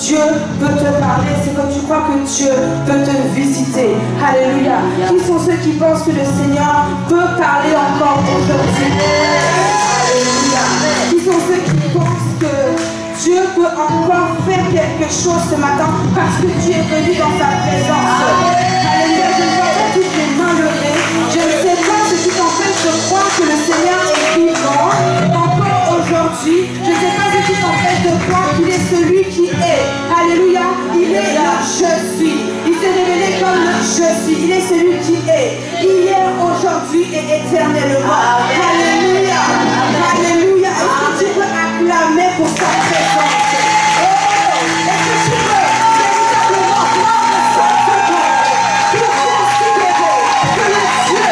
Dieu veut te parler, c'est que tu crois que Dieu veut te visiter. Alléluia. Qui sont ceux qui pensent que le Seigneur peut parler encore aujourd'hui? Alléluia. Qui sont ceux qui pensent que Dieu peut encore faire quelque chose ce matin parce que tu es venu dans sa présence? Alléluia. Je vois toutes les mains levées. Je ne sais pas ce qui t'empêche de croire que le Seigneur est vivant encore aujourd'hui. Je ne sais pas ce qui t'empêche de croire qu'il est celui qui est. Alléluia. Il est le je suis. Il s'est révélé comme le je suis. Il est celui qui est. Hier, aujourd'hui et éternellement. Alléluia. Alléluia. Est-ce que tu peux acclamer pour sa présence? Est-ce que tu peux véritablement prendre 5 secondes pour considérer que le Dieu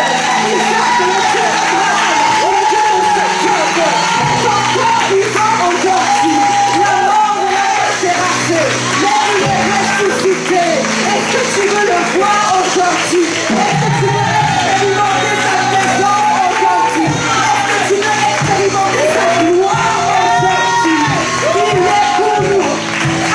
Isaac, le Dieu Abraham, le Dieu de Jacob, sont encore vivants aujourd'hui? La mort ne l'a pas terrassé, mais il est ressuscité. Est-ce que tu veux le voir aujourd'hui? Est-ce que tu veux expérimenter sa présence aujourd'hui? Est-ce que tu veux expérimenter sa gloire aujourd'hui? Il est pour nous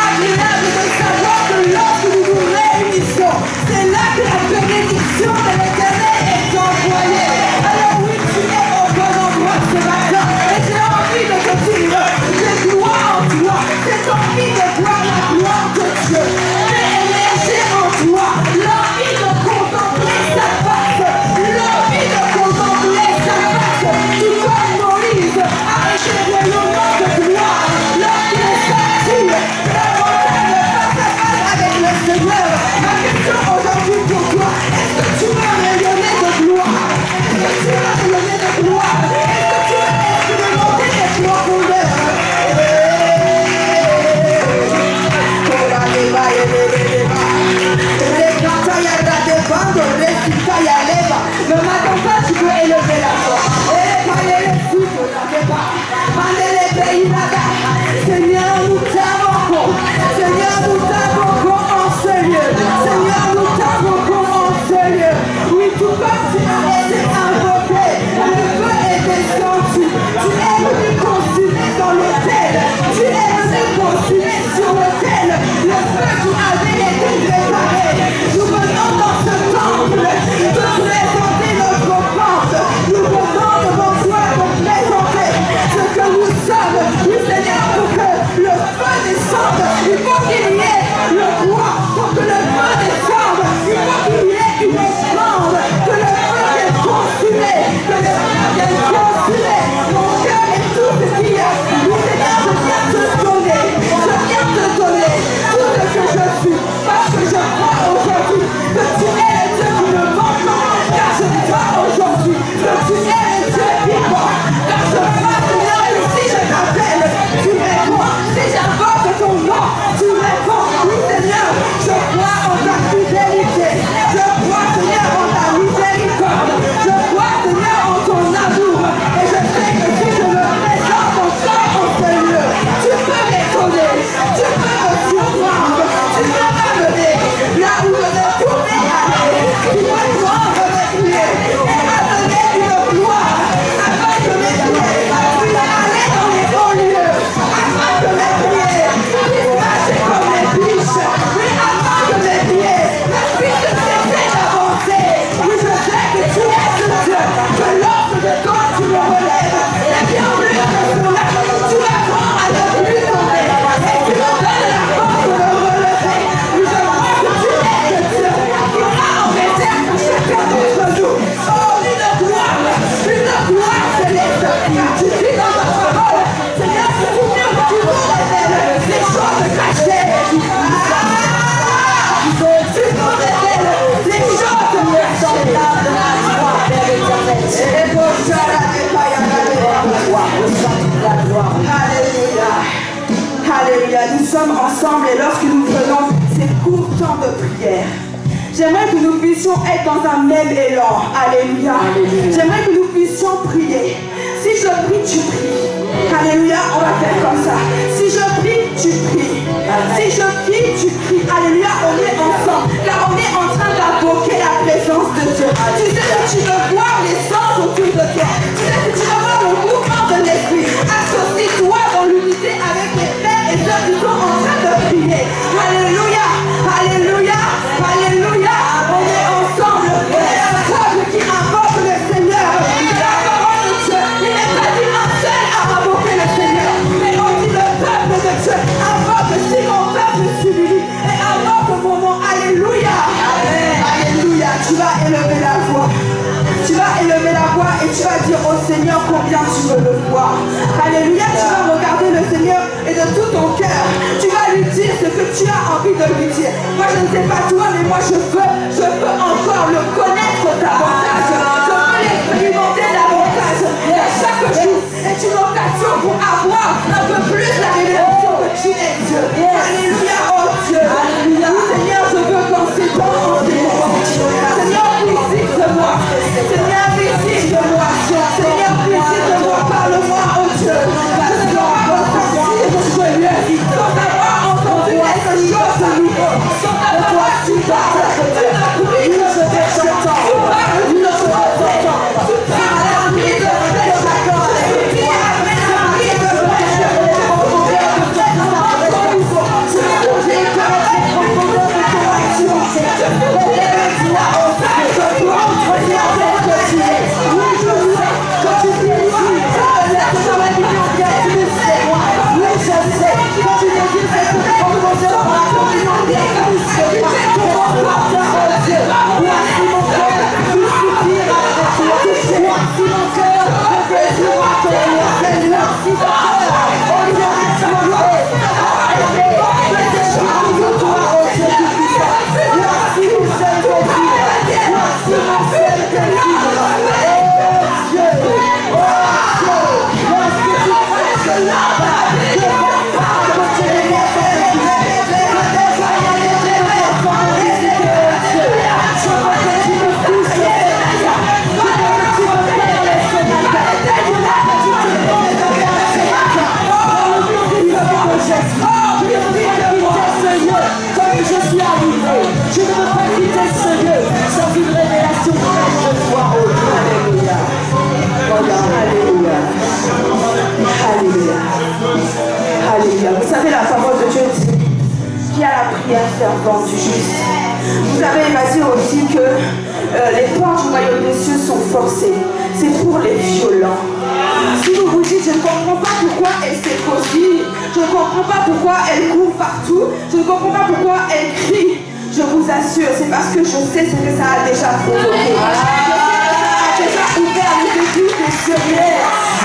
agréable de savoir que lorsque nous nous réunissons, c'est là que la bénédiction de l'Éternel est envoyée. Alors oui, tu es au bon endroit ce matin et j'ai envie de te dire, j'ai gloire en toi. J'ai envie de voir la gloire de Dieu. J'ai émergé en toi l'envie de contempler sa face, l'envie de contempler sa face. Tout comme Moïse a éclairé le nom de gloire lorsqu'il est sorti de la montagne face à face avec le Seigneur. Ma question aujourd'hui pour toi, est-ce que tu veux rayonner de gloire? Est-ce que tu veux rayonner de gloire? Est-ce que tu veux expérimenter les profondeurs? Ne m'attends pas, tu peux élever la voix. Seigneur, nous t'invoquons. Seigneur, nous t'invoquons en ce lieu. Seigneur, nous t'invoquons en ce lieu. Oui, tout comme tu as été invoqué, le feu est descendu. Tu es venu consumer dans l'autel. Tu es venu consumer sur l'autel le feu qui avait été préparé. Nous venons dans ce temple de présenter notre offrande. Nous venons devant toi pour présenter ce que nous sommes. Oui, Seigneur, pour que le feu descende, il faut qu'il y ait le bois. Pour que le feu descende, il faut qu'il y ait une offrande. Que le feu vienne consumer, que le feu vienne consumer mon cœur et tout ce qu'il y a. Oui, Seigneur, je viens te donner. Je viens te donner tout ce que je suis. Parce que je crois aujourd'hui que tu es le Dieu qui ne ment pas. Car je crois aujourd'hui que tu es le Dieu vivant. Car je crois, Seigneur, que si je t'appelle, tu réponds. Si j'invoque ton nom, tu réponds. Oui, Seigneur, je crois en ta fidélité. Je crois, Seigneur, en ta miséricorde. Je crois, Seigneur, en ton amour. Et je sais que si je me présente encore en ce lieu, tu peux m'étonner. Tu peux me surprendre. Tu peux m'amener là où je ne pouvais aller. Tu peux prendre mes pieds et amener une gloire afin que mes pieds puissent aller dans les hauts lieux, afin que mes pieds puissent marcher comme les biches, oui, afin que mes pieds ne puissent cesser d'avancer. Oui, je sais que tu es ce Dieu, que lorsque de toi tu me relèves, et bien plus que cela, tu apprends à ne plus tomber, et tu me donnes la force de me relever. Oui, je crois que tu es ce Dieu qui a en réserve pour chacun d'entre nous. Oh, une gloire céleste. Tu dis dans ta parole, Seigneur, que tu nous révèles les choses cachées. Tu nous révèles les choses semblables à toi, Père éternel. Alléluia. Alléluia. Nous sommes ensemble et lorsque nous faisons ces courts temps de prière, j'aimerais que nous puissions être dans un même élan. Alléluia. J'aimerais que nous puissions prier. Si je prie, tu pries. Alléluia, on va faire comme ça. Si je prie, tu pries. Si je prie, tu pries. Alléluia, on est ensemble. Là, on est en train d'invoquer la présence de Dieu. Tu sais que tu veux voir les sens autour de toi. Tu sais que tu veux voir le mouvement de l'esprit. Associe-toi dans l'unité avec les frères et sœurs qui sont en train de prier. et de tout ton cœur. Tu vas lui dire ce que tu as envie de lui dire. Moi je ne sais pas toi, mais moi je veux encore le connaître davantage. Je veux l'expérimenter davantage. Et chaque jour est une occasion pour avoir un peu plus la révélation que tu es Dieu. Alléluia, oh Dieu. Alléluia. Seigneur, je veux qu'en ces temps, Seigneur, visite-moi. Seigneur, visite-moi. Seigneur, visite-moi. Parle-moi, oh Dieu. Je ne dois pas ressentir ce lieu sans avoir entendu quelque chose de nouveau. Sans avoir tu parles. Tu ne pries que je vais t'entendre. Tu parles d'une chose. Tu parles à la vie de flèche. Tu dis à la vie de flèche. Vous savez, la parole de Dieu dit qu'il y a la prière fervente du juste. Vous savez, il m'a dit aussi que les portes du royaume des cieux sont forcées. C'est pour les violents. Si vous vous dites, je ne comprends pas pourquoi elle s'est possible, je ne comprends pas pourquoi elle court partout, je ne comprends pas pourquoi elle crie, je vous assure, c'est parce que je sais ce que ça a déjà provoqué. Déjà ouvert les églises des cieux.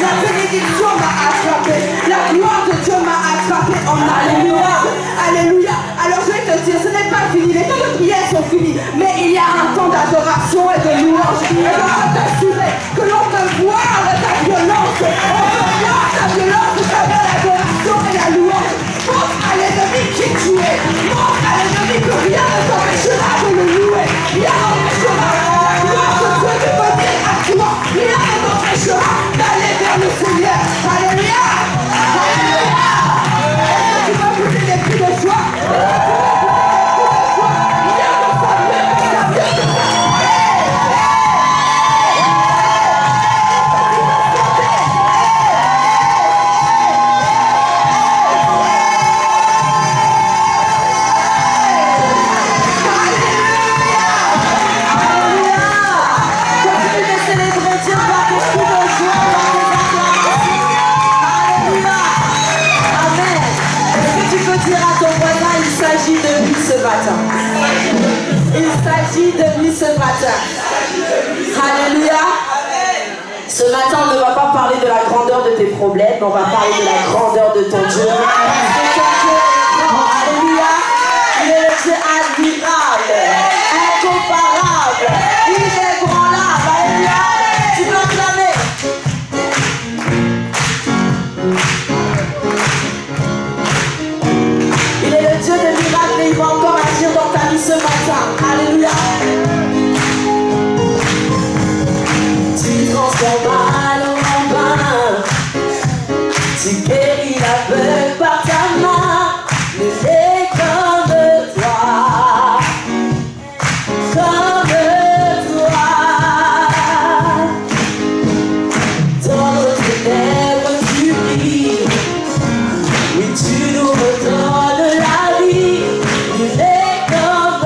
La bénédiction m'a attrapé. La gloire de Dieu m'a attrapé en alléluia. Alléluia. Alors je vais te dire, ce n'est pas fini. Les temps de prière sont finis. Mais il y a un temps d'adoration et de louange. Et je peux t'assurer que l'on peut voir ta violence. On peut voir ta violence à travers l'adoration et la louange. Montre à l'ennemi qui tu es. Montre à l'ennemi que rien ne t'empêchera de le louer. Rien n'empêchera la gloire de Dieu de venir à toi. Rien ne t'empêchera d'aller vers le Seigneur. Alléluia. Alléluia. Est-ce que tu peux pousser des cris de joie? Il s'agit de lui ce matin. Alléluia. Ce matin, on ne va pas parler de la grandeur de tes problèmes, mais on va parler de la grandeur de ton Dieu. Alléluia. Il est le Dieu admirable, incomparable, inébranlable. Alléluia. Tu peux acclamer. Il est le Dieu de miracles et il va encore agir dans ta vie ce matin. Alléluia. Tu transformes mal en vain. Tu guéris l'aveugle par ta main. Nul n'est comme toi. Comme toi. Dans nos ténèbres tu brilles. Oui, tu nous redonnes la vie. Nul n'est comme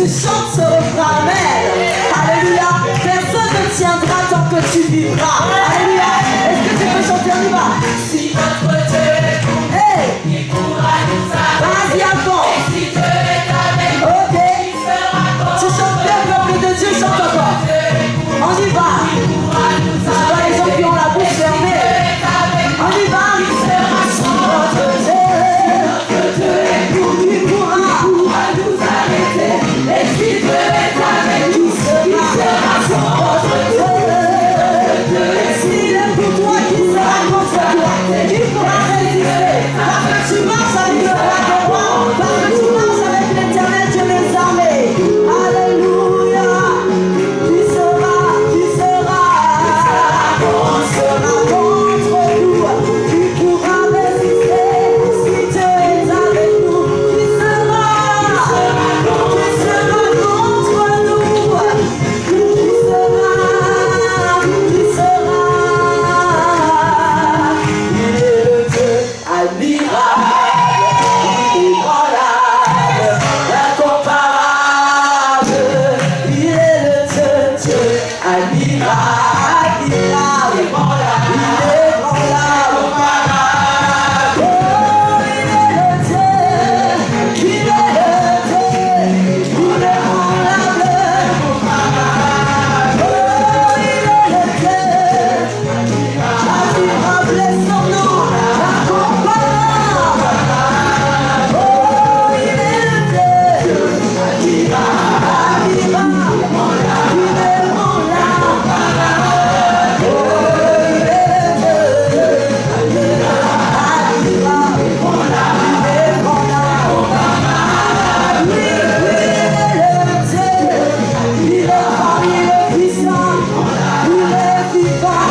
tu chantes ce refrain, amen. Alléluia. Personne ne tiendra tant que tu vivras. Alléluia. Est-ce que tu peux chanter? On y va. Si notre Dieu est pour nous, hey, il pourra nous arrêter. Vas-y avant. Et si Dieu est avec nous, ok, il sera contre. Tu chantes bien, peuple de Dieu, chante encore. On y va. Il pourra nous arrêter. Je vois les gens qui ont la bouche fermée. On y va. Il sera contre. Notre Dieu est pour nous, il pourra nous arrêter. Et si Dieu est avec nous, il sera contre. Et s'il est pour toi, qui sera contre toi? Qui pourra résister? Parce que tu marches avec le roi des rois. Parce que tu marches avec l'Éternel Dieu des armées. Alléluia. Qui sera contre nous? Qui pourra résister? Si Dieu est avec nous, qui sera contre nous? Qui sera? Il est le Dieu admirable, inébranlable, incomparable. Il est le Dieu admirable, inébranlable, incomparable. Oh, il est le Dieu, inébranlable, incomparable. Oh, il est le Dieu admirable, est son nom, incomparable. Oh, il est le Dieu admirable, inébranlable, incomparable. Oh, il est le Dieu admirable, inébranlable. Oui, oui, il est le Dieu, il est parmi les puissants, il est vivant.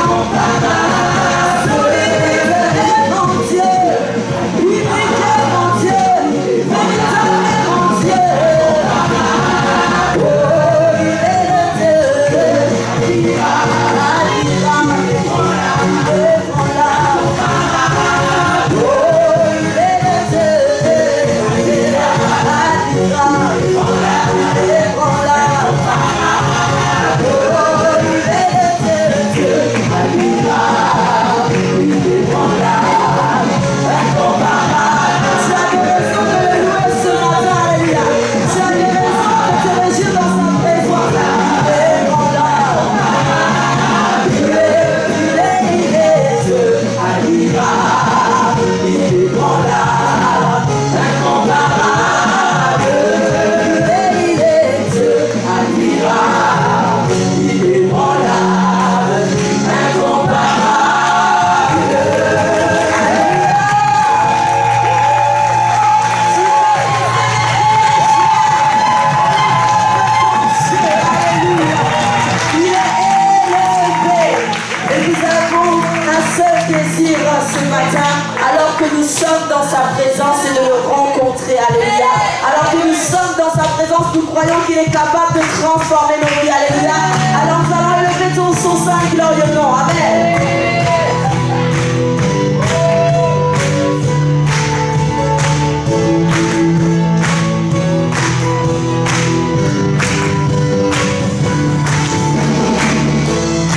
Alors que nous sommes dans sa présence et de le rencontrer, alléluia. Alors que nous sommes dans sa présence, nous croyons qu'il est capable de transformer nos vies, alléluia. Alors nous allons élever son saint glorieux nom, amen.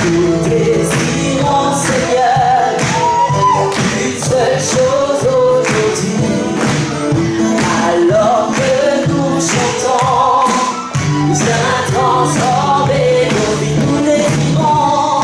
Nous désirons, Seigneur, une seule chose aujourd'hui. Alors que nous chantons, viens transformer nos vies. Nous désirons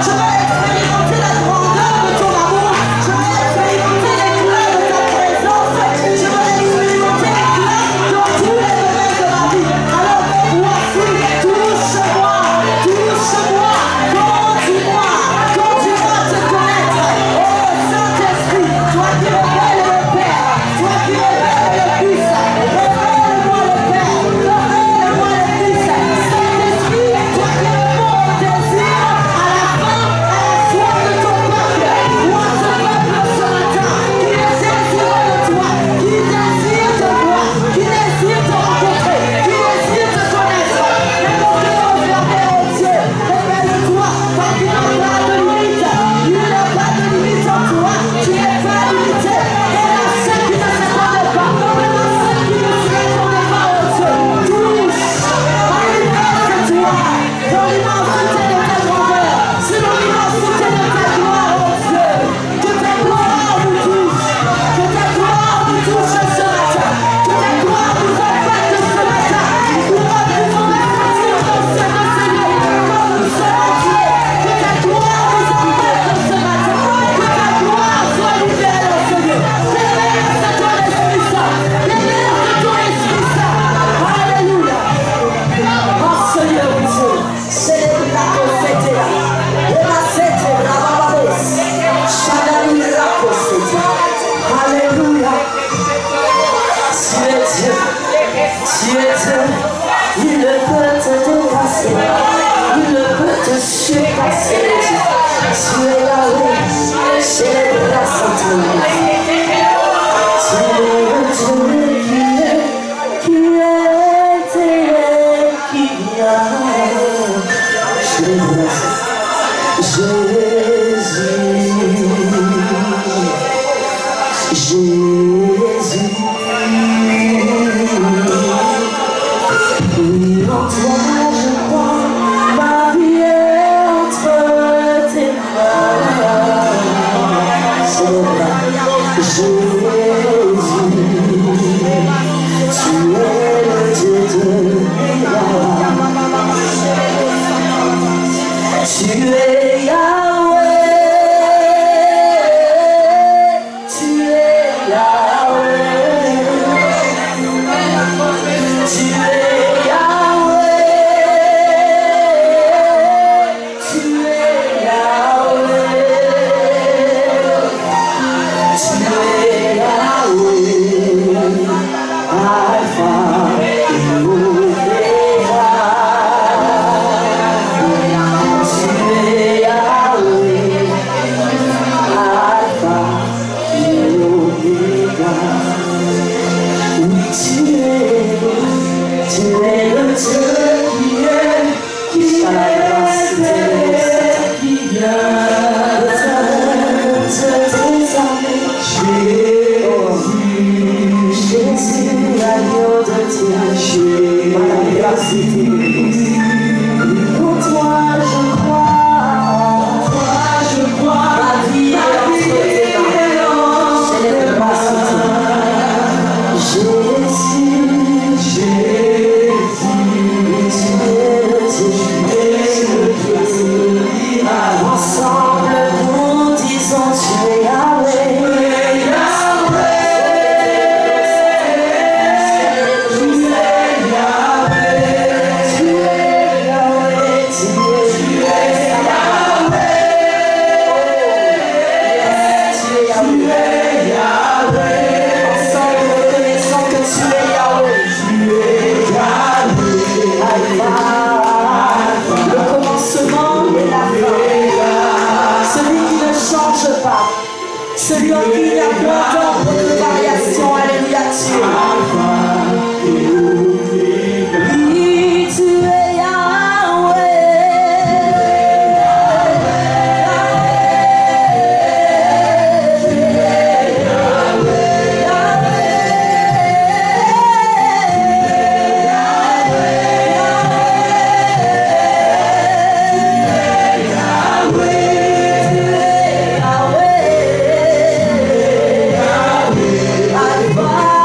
Je veux expérimenter la grandeur de ton amour. Je veux expérimenter l'éclat de ta présence. Celui en qui il n'y a point d'ombre de variation. Alléluia, tu es. Oui, tu es Yahweh. Alpha.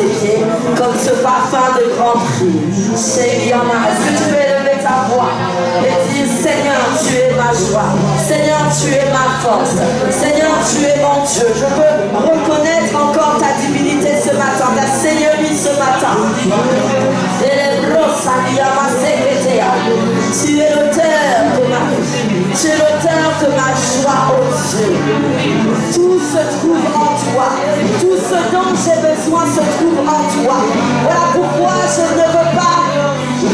tes pieds, comme ce parfum de grand prix. Seigneur, est-ce que tu peux élever ta voix et dire, Seigneur, tu es ma joie. Seigneur, tu es ma force. Seigneur, tu es mon Dieu. Je veux reconnaître encore ta divinité ce matin, ta seigneurie ce matin. Tu es l'auteur de ma vie. Tu es l'auteur de ma joie, oh Dieu. Tout se trouve en toi. Tout ce dont j'ai besoin se trouve en toi. Voilà pourquoi je ne veux pas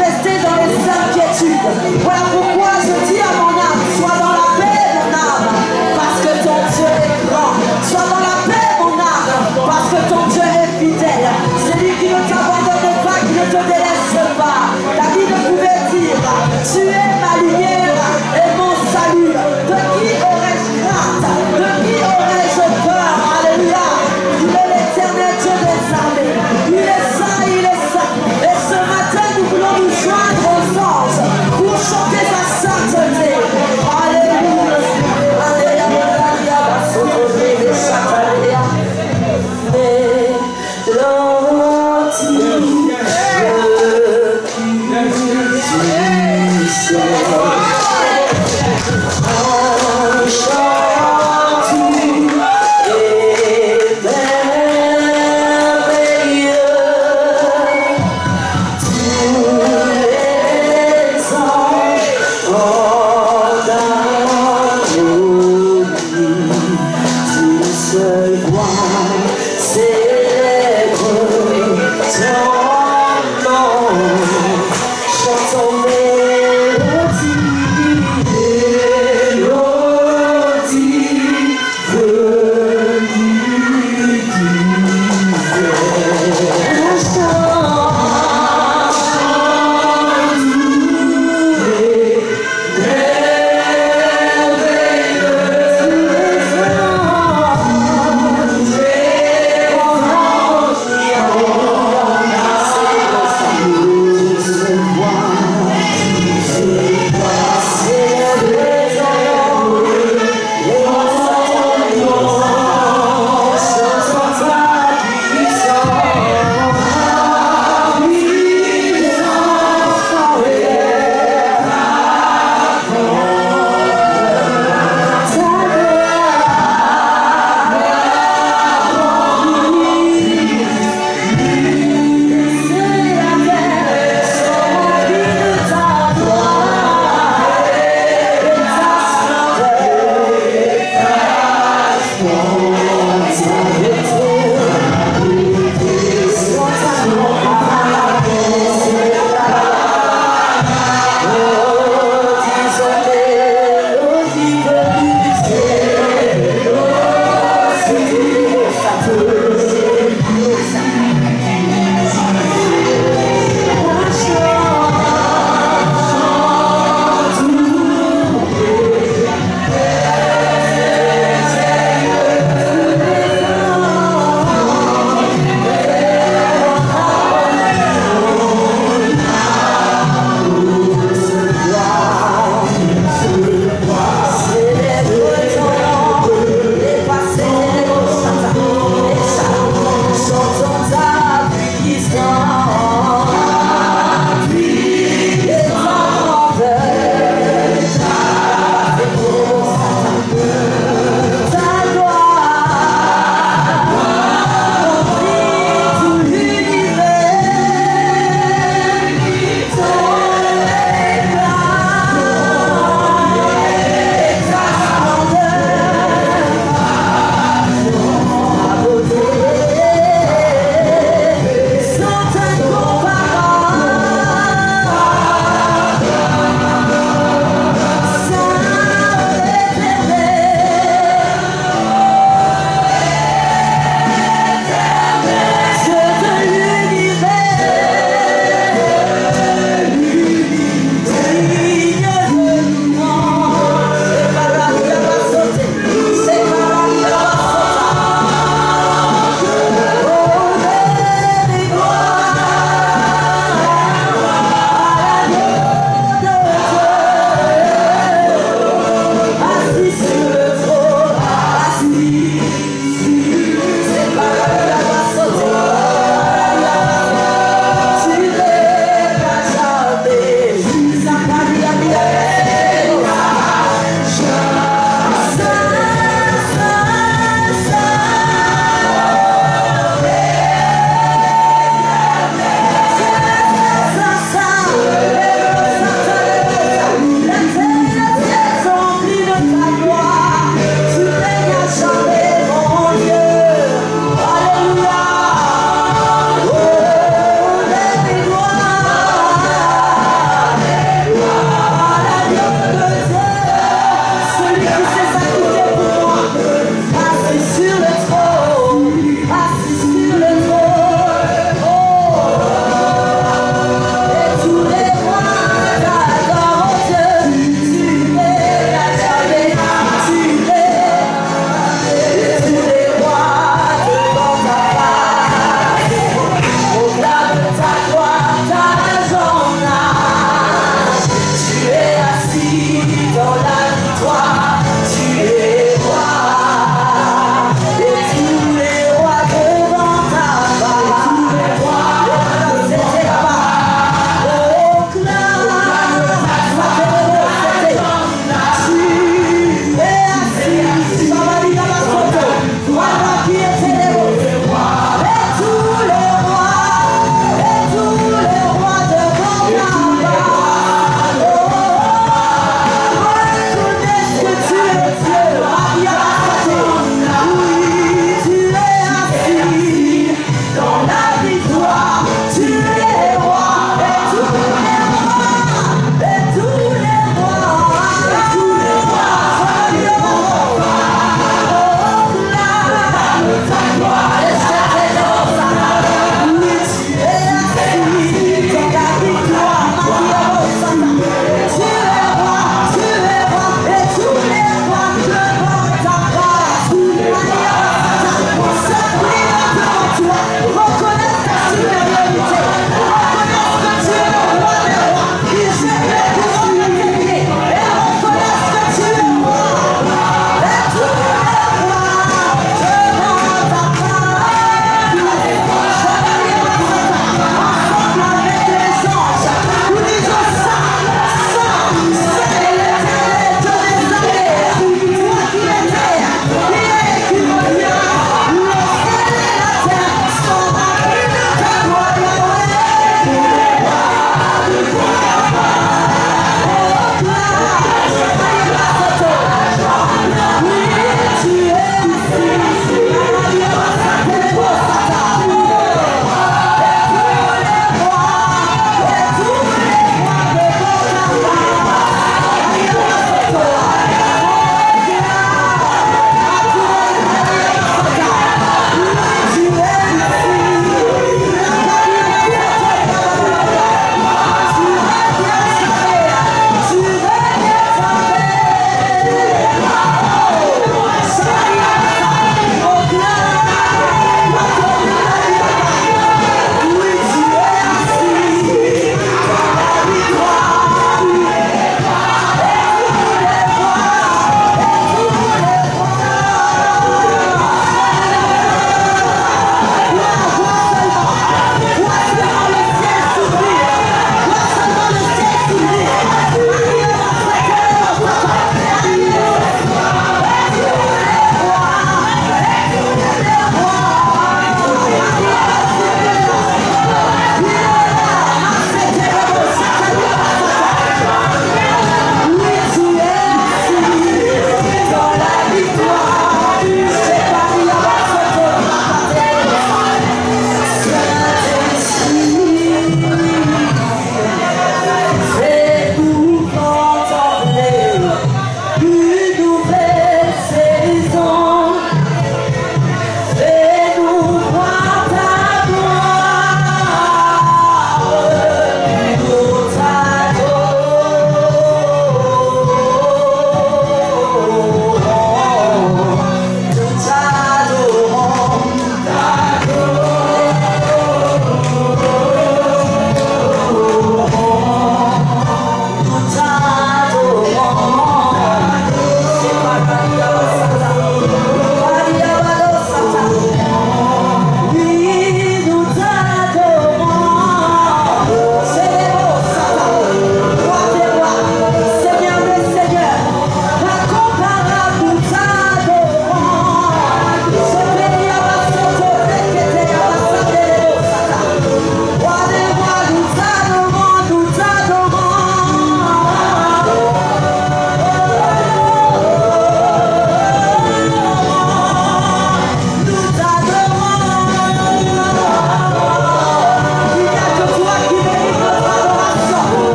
rester dans les inquiétudes. Voilà pourquoi je dis à mon âme, sois dans la paix, mon âme, parce que ton Dieu est grand. Sois dans la paix, mon âme, parce que ton Dieu est fidèle. C'est lui qui ne t'abandonne pas, qui ne te délaisse pas. David pouvait dire, tu es ma lumière et mon salut. De qui aurais-je crainte? De qui aurais-je peur? Alléluia. Il est l'éternel Dieu des armées. Il est saint, et ce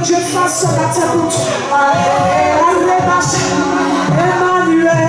Dieu fasse ce matin pour toi. Emmanuel.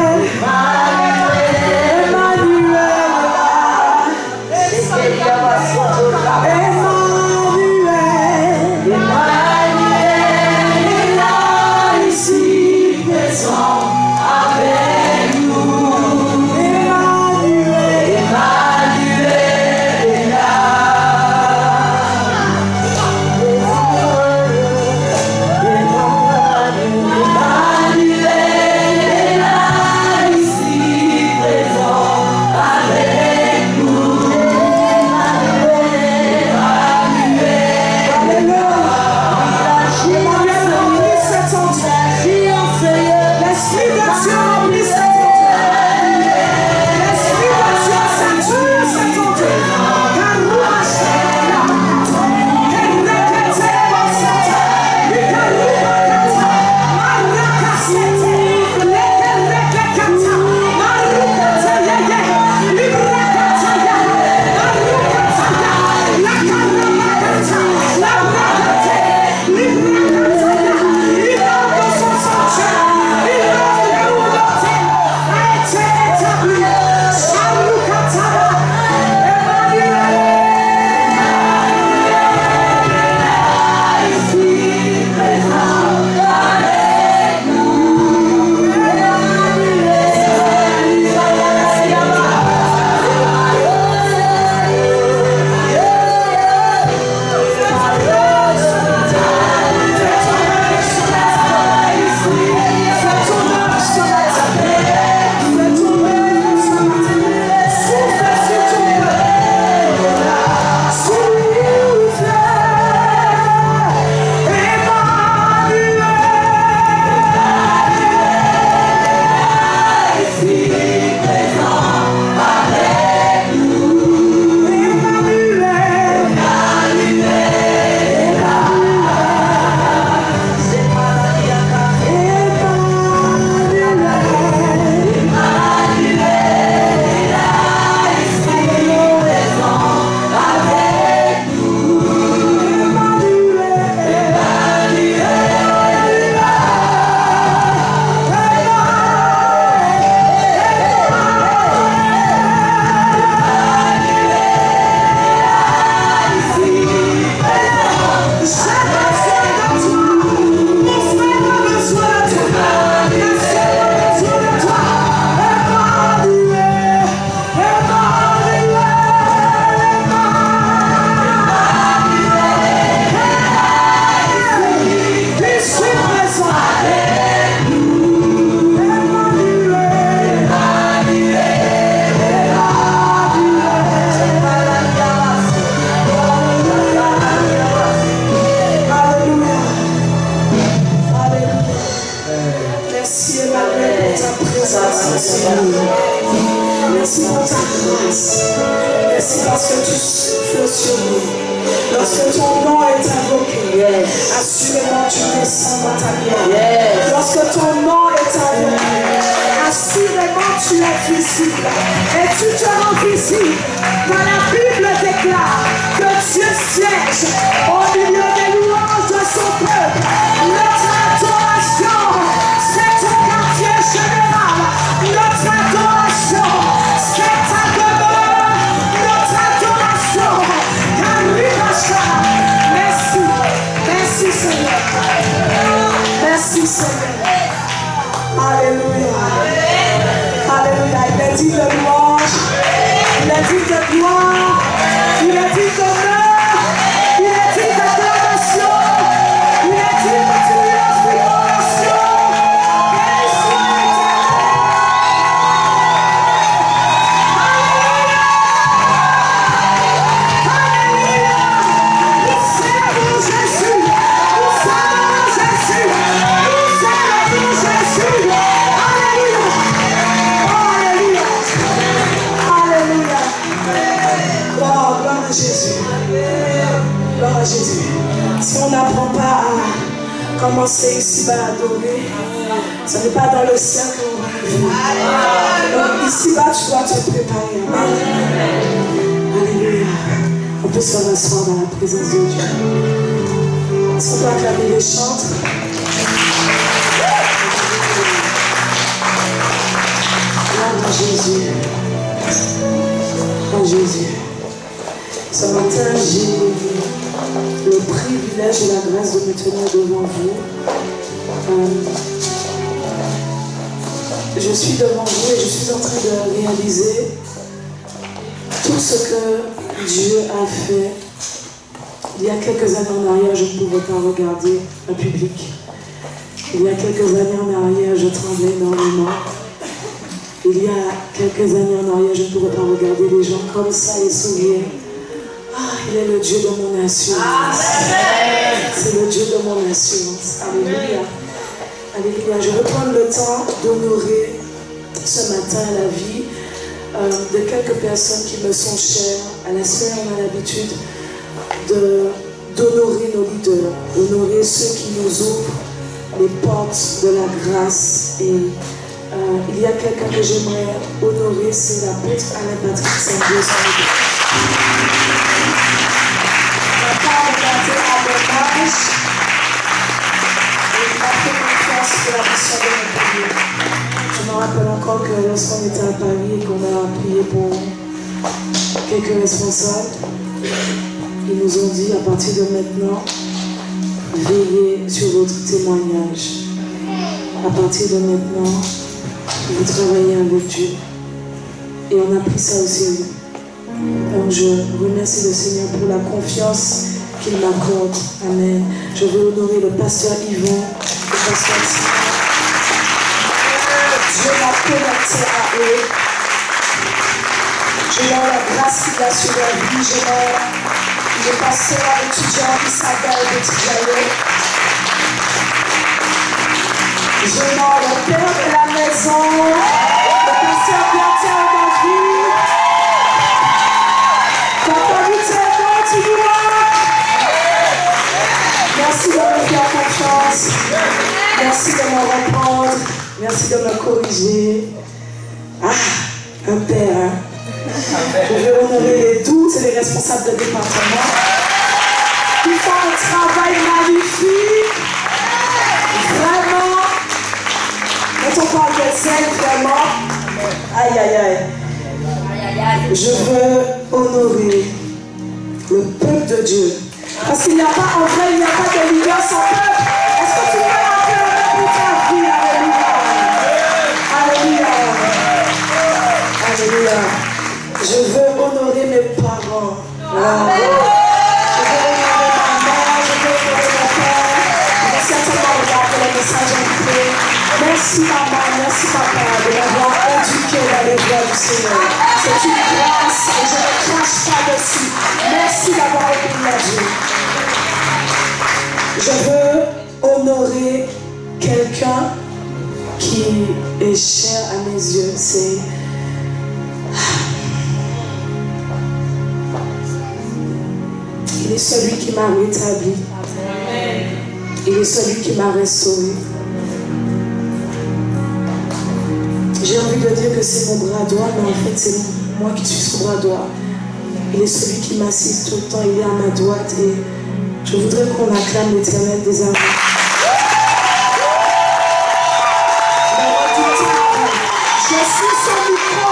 Merci pour ta grâce. Merci parce que tu souffles sur nous. Lorsque ton nom est invoqué, assurément tu descends dans ta gloire. Lorsque ton nom est invoqué, assurément tu es visible. Et tu te rends visible. Quand la Bible déclare que Dieu siège au milieu des louanges de son peuple, notre adoration, c'est ton quartier général. Notre adoration, c'est ta demeure. Notre adoration, merci, merci Seigneur. Merci Seigneur. Alléluia. Alléluia. Il est dit de louange, il est dit de gloire, il est dit d'honneur, il est dit d'acclamation, il est dit de triomphe. Jésus. Si on n'apprend pas à commencer ici à adorer, ce n'est pas dans le ciel qu'on va arriver. Donc ici-bas, tu dois te préparer. Alléluia. On peut se rasseoir dans la présence de Dieu. Est-ce qu'on peut acclamer les chantres? Gloire à Jésus. À Jésus. Ce matin, j'ai le privilège et la grâce de me tenir devant vous. Je suis devant vous et je suis en train de réaliser tout ce que Dieu a fait. Il y a quelques années en arrière, je ne pouvais pas regarder un public. Il y a quelques années en arrière, je tremblais énormément. Il y a quelques années en arrière, je ne pouvais pas regarder les gens comme ça et sourire. Ah, il est le Dieu de mon assurance. C'est le Dieu de mon assurance. Alléluia. Alléluia. Je veux prendre le temps d'honorer ce matin la vie de quelques personnes qui me sont chères. À la semaine, on a l'habitude d'honorer nos leaders, d'honorer ceux qui nous ouvrent les portes de la grâce. Et il y a quelqu'un que j'aimerais honorer, c'est l'apôtre Alain Patrick Saint-Dieu. Il n'a pas regardé à mon âge. Il m'a fait confiance pour la mission de mon pays. Je me rappelle encore que lorsqu'on était à Paris et qu'on a prié pour quelques responsables, ils nous ont dit à partir de maintenant, veillez sur votre témoignage. À partir de maintenant, vous travaillez avec Dieu. Et on a pris ça au sérieux. Donc je remercie le Seigneur pour la confiance qu'il m'accorde. Amen. Je veux honorer le pasteur Yvon, le pasteur Simon. Dieu m'a connecté à eux. Je leur la grâce qu'il a sur leur vie. Je leur le pasteur étudiant Isabelle Petit-Jaillé. Je leur le père de la maison, le pasteur Bertin David. Papa Mitterrand, tu vois. Merci de me faire confiance. Merci de me reprendre. Merci de me corriger. Ah, un père, hein. Je veux honorer les 12 et les responsables de département qui font un travail magnifique. Vraiment. Quand on parle de zèle, vraiment. Aïe, aïe, aïe. Je veux honorer le peuple de Dieu. Parce qu'il n'y a pas, en vrai, il n'y a pas de leader sans peuple. Est-ce que tu peux acclamer pour ta vie? Alléluia. Alléluia. Alléluia. Je veux honorer mes parents. Je veux honorer ma mère, je veux honorer mon père. Je vais certainement regarder le message invité. Merci maman, merci papa de m'avoir éduqué dans les voies du Seigneur. C'est une grâce et je ne crache pas dessus. Merci d'avoir obéi à Dieu. Je veux honorer quelqu'un qui est cher à mes yeux. C'est il est celui qui m'a rétabli. Il est celui qui m'a restauré. J'ai envie de dire que c'est mon bras droit, mais en fait c'est moi qui suis son bras droit. Il est celui qui m'assiste tout le temps, il est à ma droite et je voudrais qu'on acclame l'Éternel des armées. Je suis son micro,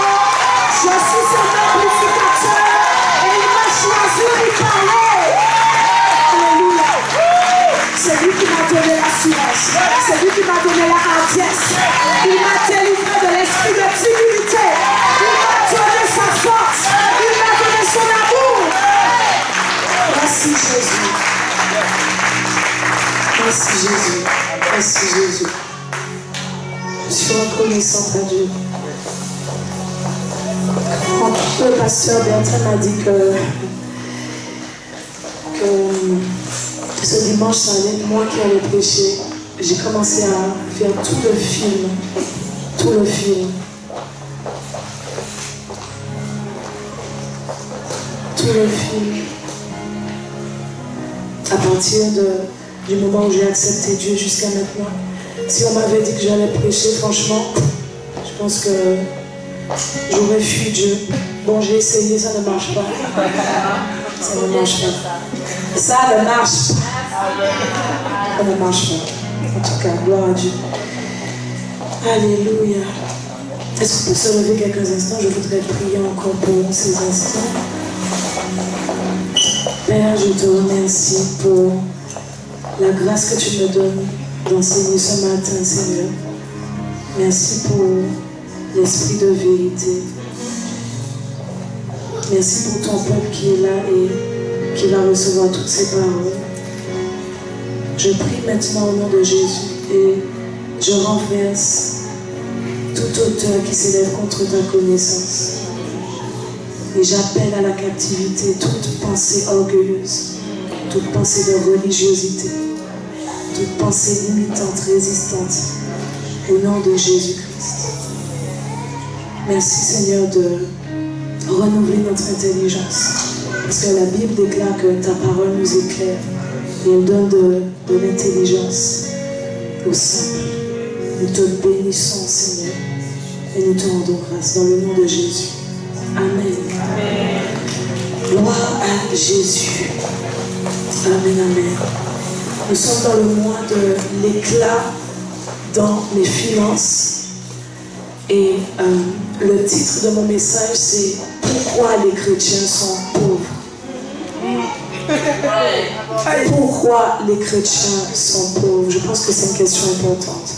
je suis son amplificateur et il m'a choisi de parler. Alléluia. C'est lui qui m'a donné l'assurance, c'est lui qui m'a donné la hardiesse. Il m'a délivré de l'esprit de timidité. Il m'a donné sa force. Il m'a donné son amour. Merci Jésus. Merci Jésus. Merci Jésus. Je suis reconnaissante à Dieu. Le pasteur Bertrand m'a dit que ce dimanche, ça allait être moi qui allais prêcher. J'ai commencé à faire tout le film. Tout le film. Tout le film. À partir du moment où j'ai accepté Dieu jusqu'à maintenant. Si on m'avait dit que j'allais prêcher, franchement, je pense que j'aurais fui Dieu. Bon, j'ai essayé, ça ne marche pas. Ça ne marche pas. Ça ne marche pas. On ne marche pas. En tout cas, gloire à Dieu. Alléluia. Est-ce qu'on peut se lever quelques instants? Je voudrais prier encore pour ces instants. Père, je te remercie pour la grâce que tu me donnes d'enseigner ce matin, Seigneur. Merci pour l'esprit de vérité. Merci pour ton peuple qui est là et qui va recevoir toutes ces paroles. Je prie maintenant au nom de Jésus et je renverse toute auteur qui s'élève contre ta connaissance. Et j'appelle à la captivité toute pensée orgueilleuse, toute pensée de religiosité, toute pensée limitante, résistante, au nom de Jésus-Christ. Merci Seigneur de renouveler notre intelligence, parce que la Bible déclare que ta parole nous éclaire et elle donne de l'intelligence aux simples. Nous te bénissons Seigneur et nous te rendons grâce dans le nom de Jésus. Amen. Amen. Gloire à Jésus. Amen, amen. Nous sommes dans le mois de l'éclat dans les finances. Et le titre de mon message, c'est « Pourquoi les chrétiens sont pauvres ?» Pourquoi les chrétiens sont pauvres? Je pense que c'est une question importante.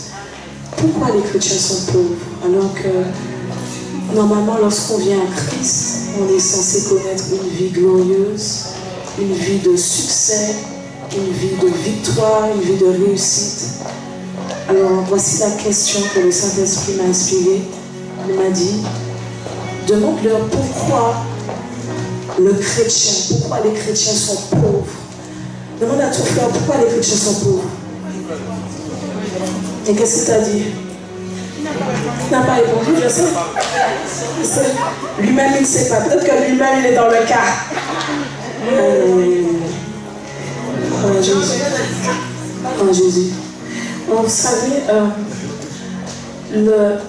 Pourquoi les chrétiens sont pauvres? Alors que normalement, lorsqu'on vient à Christ, on est censé connaître une vie glorieuse, une vie de succès, une vie de victoire, une vie de réussite. Alors, voici la question que le Saint-Esprit m'a inspirée. Il m'a dit, demande-leur pourquoi le chrétien, pourquoi les chrétiens sont pauvres. Demande à ton frère pourquoi les chrétiens sont pauvres. Et qu'est-ce que tu as dit? Il n'a pas répondu, je sais. Lui-même, il ne sait pas. Peut-être que lui-même, il est dans le cas. Oh Jésus. Oh Jésus. Bon, vous savez, le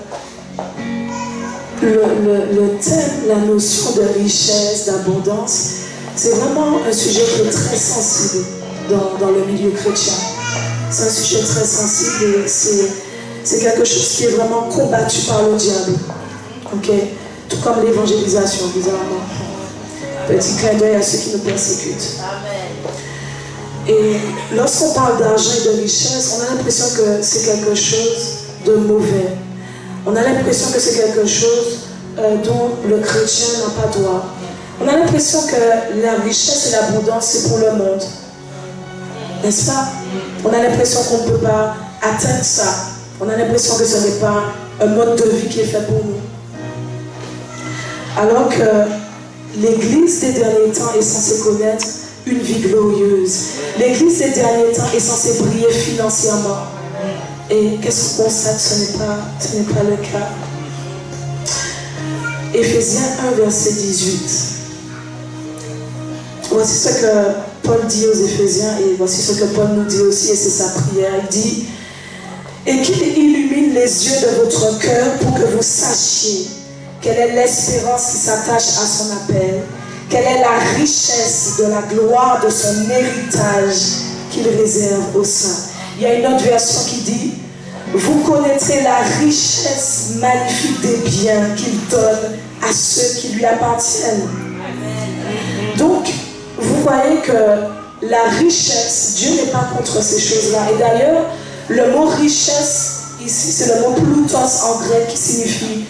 thème, la notion de richesse, d'abondance, c'est vraiment un sujet qui est très sensible dans le milieu chrétien. C'est un sujet très sensible et c'est quelque chose qui est vraiment combattu par le diable. Okay? Tout comme l'évangélisation, bizarrement. Petit clin d'œil à ceux qui nous persécutent. Et lorsqu'on parle d'argent et de richesse, on a l'impression que c'est quelque chose de mauvais. On a l'impression que c'est quelque chose dont le chrétien n'a pas droit. On a l'impression que la richesse et l'abondance, c'est pour le monde. N'est-ce pas? On a l'impression qu'on ne peut pas atteindre ça. On a l'impression que ce n'est pas un mode de vie qui est fait pour nous. Alors que l'Église des derniers temps est censée connaître une vie glorieuse. L'Église des derniers temps est censée briller financièrement. Et qu'est-ce qu'on constate? Ce n'est pas le cas. Éphésiens 1, verset 18. Voici ce que Paul dit aux Éphésiens et voici ce que Paul nous dit aussi, et c'est sa prière. Il dit, et qu'il illumine les yeux de votre cœur pour que vous sachiez quelle est l'espérance qui s'attache à son appel, quelle est la richesse de la gloire de son héritage qu'il réserve aux saints. Il y a une autre version qui dit, vous connaîtrez la richesse magnifique des biens qu'il donne à ceux qui lui appartiennent. Donc, vous voyez que la richesse, Dieu n'est pas contre ces choses-là. Et d'ailleurs, le mot richesse, ici, c'est le mot plutos en grec qui signifie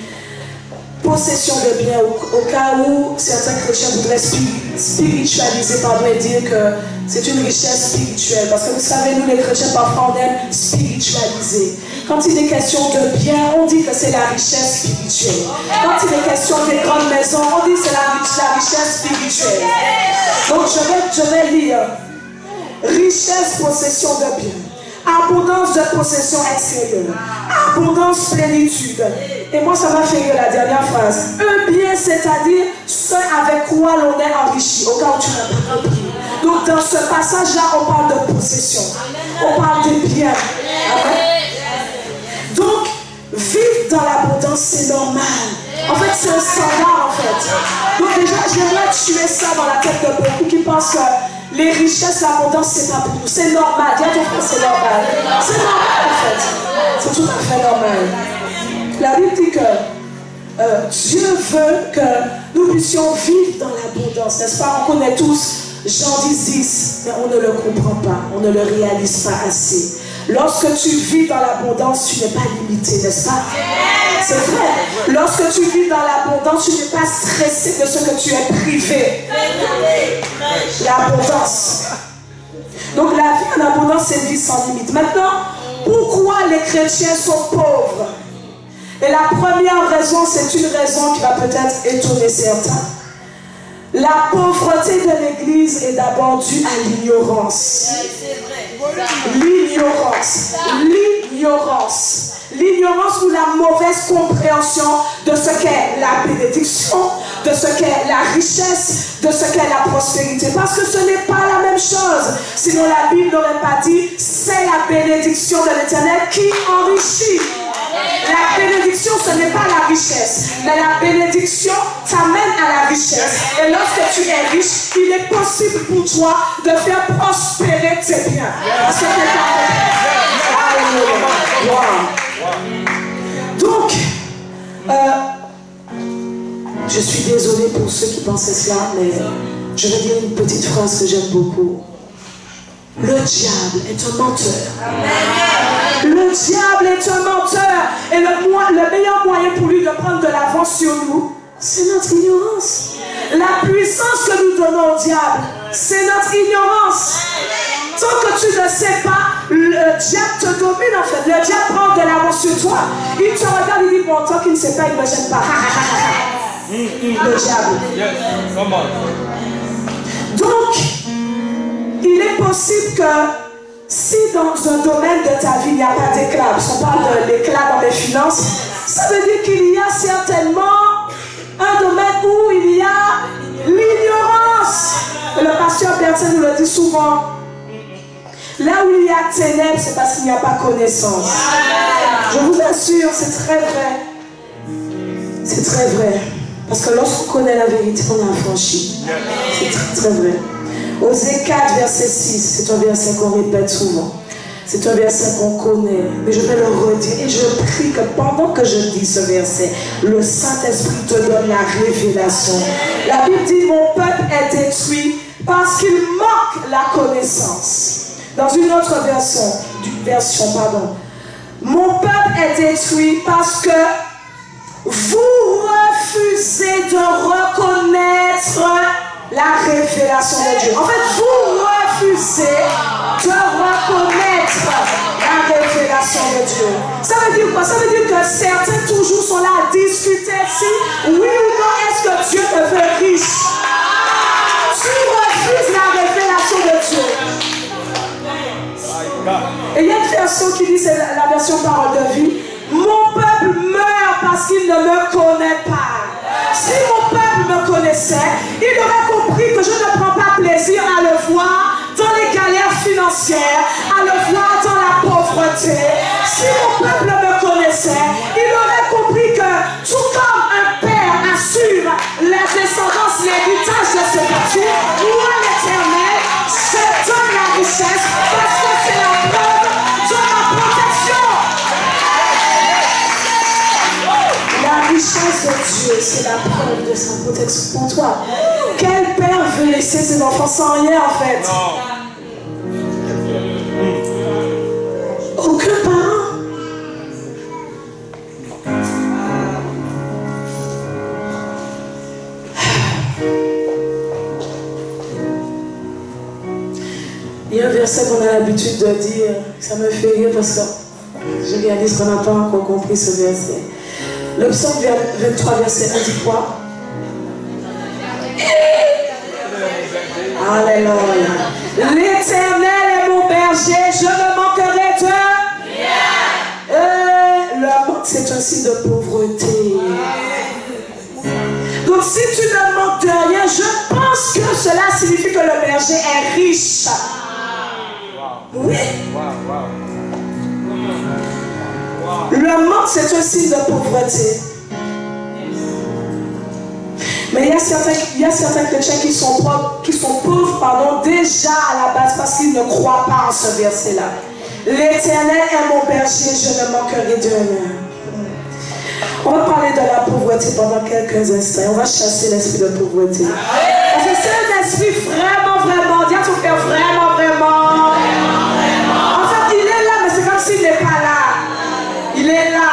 possession de biens, au cas où certains chrétiens voudraient spiritualiser, et dire que c'est une richesse spirituelle. Parce que vous savez, nous les chrétiens, parfois on aime spiritualiser. Quand il est question de biens, on dit que c'est la richesse spirituelle. Quand il est question des grandes maisons, on dit que c'est la richesse spirituelle. Donc je vais lire. Richesse, possession de biens. Abondance de possession extérieure. Abondance, plénitude. Et moi, ça m'a fait la dernière phrase. Un bien, c'est-à-dire ce avec quoi l'on est enrichi. Au cas où tu n'as pas compris. Donc, dans ce passage-là, on parle de possession. On parle de biens. Amen. Donc, vivre dans l'abondance, c'est normal. En fait, c'est un standard, en fait. Donc, déjà, j'aimerais tuer ça dans la tête de beaucoup qui pensent que les richesses, l'abondance, c'est pas pour nous. C'est normal. Dis à ton frère, c'est normal. C'est normal en fait. C'est tout à fait normal. La Bible dit que Dieu veut que nous puissions vivre dans l'abondance, n'est-ce pas? On connaît tous Jean 10, mais on ne le comprend pas, on ne le réalise pas assez. Lorsque tu vis dans l'abondance, tu n'es pas limité, n'est-ce pas? C'est vrai. Lorsque tu vis dans l'abondance, tu n'es pas stressé de ce que tu es privé. L'abondance. Donc la vie en abondance, c'est une vie sans limite. Maintenant, pourquoi les chrétiens sont pauvres? Et la première raison, c'est une raison qui va peut-être étonner certains. La pauvreté de l'Église est d'abord due à l'ignorance. L'ignorance. L'ignorance. L'ignorance ou la mauvaise compréhension de ce qu'est la bénédiction, de ce qu'est la richesse, de ce qu'est la prospérité. Parce que ce n'est pas la même chose. Sinon la Bible n'aurait pas dit c'est la bénédiction de l'Éternel qui enrichit. La bénédiction, ce n'est pas la richesse, mais la bénédiction t'amène à la richesse. Et lorsque tu es riche, il est possible pour toi de faire prospérer tes biens. C'est donc, je suis désolée pour ceux qui pensaient cela, mais je vais dire une petite phrase que j'aime beaucoup. Le diable est un menteur. Le diable est un menteur. Et le meilleur moyen pour lui de prendre de l'avance sur nous, c'est notre ignorance. La puissance que nous donnons au diable, c'est notre ignorance. Tant que tu ne sais pas, le diable te domine en fait. Le diable prend de l'avance sur toi. Il te regarde et dit, bon, tant qu'il ne sait pas, il ne me gêne pas. Le diable. Donc, il est possible que si dans un domaine de ta vie, il n'y a pas d'éclat, parce qu'on parle de l'éclat dans les finances, ça veut dire qu'il y a certainement un domaine où il y a l'ignorance. Le pasteur Bertin nous le dit souvent. Là où il y a ténèbres, c'est parce qu'il n'y a pas connaissance. Je vous assure, c'est très vrai. C'est très vrai. Parce que lorsqu'on connaît la vérité, on a affranchi. C'est très, très vrai. Osée 4, verset 6, c'est un verset qu'on répète souvent. C'est un verset qu'on connaît, mais je vais le redire. Et je prie que pendant que je dis ce verset, le Saint-Esprit te donne la révélation. La Bible dit, mon peuple est détruit parce qu'il manque la connaissance. Dans une autre version, mon peuple est détruit parce que vous refusez de reconnaître la révélation de Dieu. En fait, vous refusez de reconnaître la révélation de Dieu. Ça veut dire quoi? Ça veut dire que certains toujours sont là à discuter si, oui ou non, est-ce que Dieu te veut riche? Tu refuses la révélation de Dieu. Et il y a une version qui dit, c'est la version parole de vie, mon peuple meurt parce qu'il ne me connaît pas. Si mon peuple me connaissait, il aurait compris que je ne prends pas plaisir à le voir dans les galères financières, à le voir dans la pauvreté. Si mon peuple me connaissait, il aurait compris que tout comme un père assure la descendance, l'héritage de ses bâtis, moi l'Éternel, je donne la richesse parce que c'est la preuve de ma protection. La richesse de Dieu, c'est la preuve de sa protection pour toi. Quel père veut laisser ses enfants sans rien en fait? Aucun parent. Il y a un verset qu'on a l'habitude de dire, ça me fait rire parce que je réalise qu'on n'a pas encore compris ce verset. Le psaume 23, verset 1 dit quoi? Alléluia. L'Éternel est mon berger, je ne manquerai de rien. Le manque, c'est un signe de pauvreté. Donc si tu ne manques de rien, je pense que cela signifie que le berger est riche. Oui. Le manque, c'est un signe de pauvreté. Mais il y a certains chrétiens qui sont pauvres, déjà à la base parce qu'ils ne croient pas en ce verset-là. L'Éternel est mon berger, je ne manquerai de rien. On va parler de la pauvreté pendant quelques instants. On va chasser l'esprit de pauvreté. Parce que c'est un esprit vraiment, dis à ton frère, vraiment. En fait, il est là, mais c'est comme s'il n'est pas là. Il est là.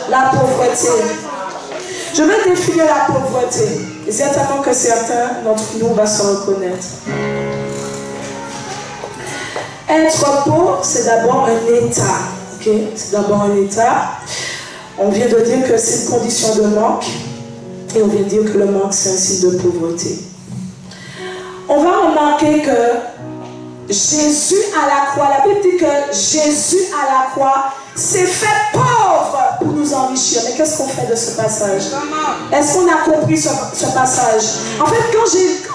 La pauvreté. Je vais définir la pauvreté. Et certainement que certains d'entre nous vont se reconnaître. Être pauvre, c'est d'abord un état. Okay? C'est d'abord un état. On vient de dire que c'est une condition de manque. Et on vient de dire que le manque, c'est un signe de pauvreté. On va remarquer que Jésus à la croix, la Bible dit que Jésus à la croix s'est fait pauvre pour nous enrichir. Mais qu'est-ce qu'on fait de ce passage? Est-ce qu'on a compris ce passage? En fait, quand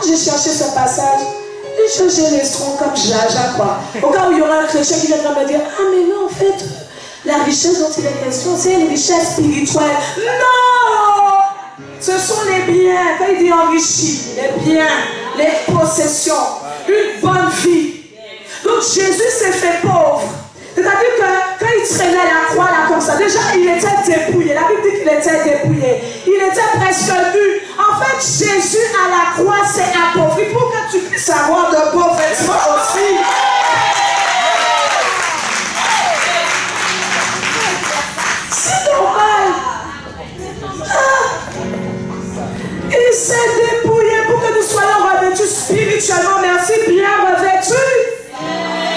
j'ai cherché ce passage, j'ai cherché les troncs comme Jaja, quoi. Au cas où il y aura un chrétien qui viendra me dire, ah mais non, en fait, la richesse dont il est question, c'est une richesse spirituelle. Non! Ce sont les biens, quand il dit enrichi, les biens, les possessions, une bonne vie. Donc Jésus s'est fait pauvre. C'est-à-dire que quand il traînait la croix là comme ça, déjà il était dépouillé. La Bible dit qu'il était dépouillé. Il était presque nu. En fait, Jésus à la croix s'est appauvri pour que tu puisses avoir de beaux vêtements aussi. C'est normal. Il s'est dépouillé pour que nous soyons revêtus spirituellement. Merci, bien revêtus.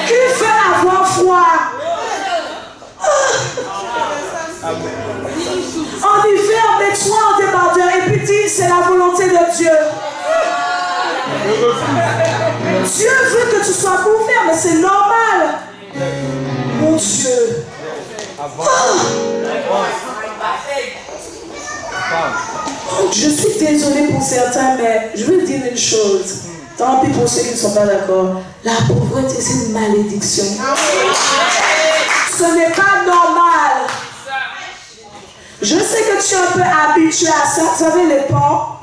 Qui fait avoir froid? En hiver, mets-toi en débardeur. Et puis dis, c'est la volonté de Dieu. Dieu veut que tu sois ouvert, mais c'est normal. Mon Dieu. Je suis désolée pour certains, mais je veux dire une chose. Tant pis pour ceux qui ne sont pas d'accord. La pauvreté, c'est une malédiction. Ce n'est pas normal. Je sais que tu es un peu habitué à ça. Vous savez, les porcs,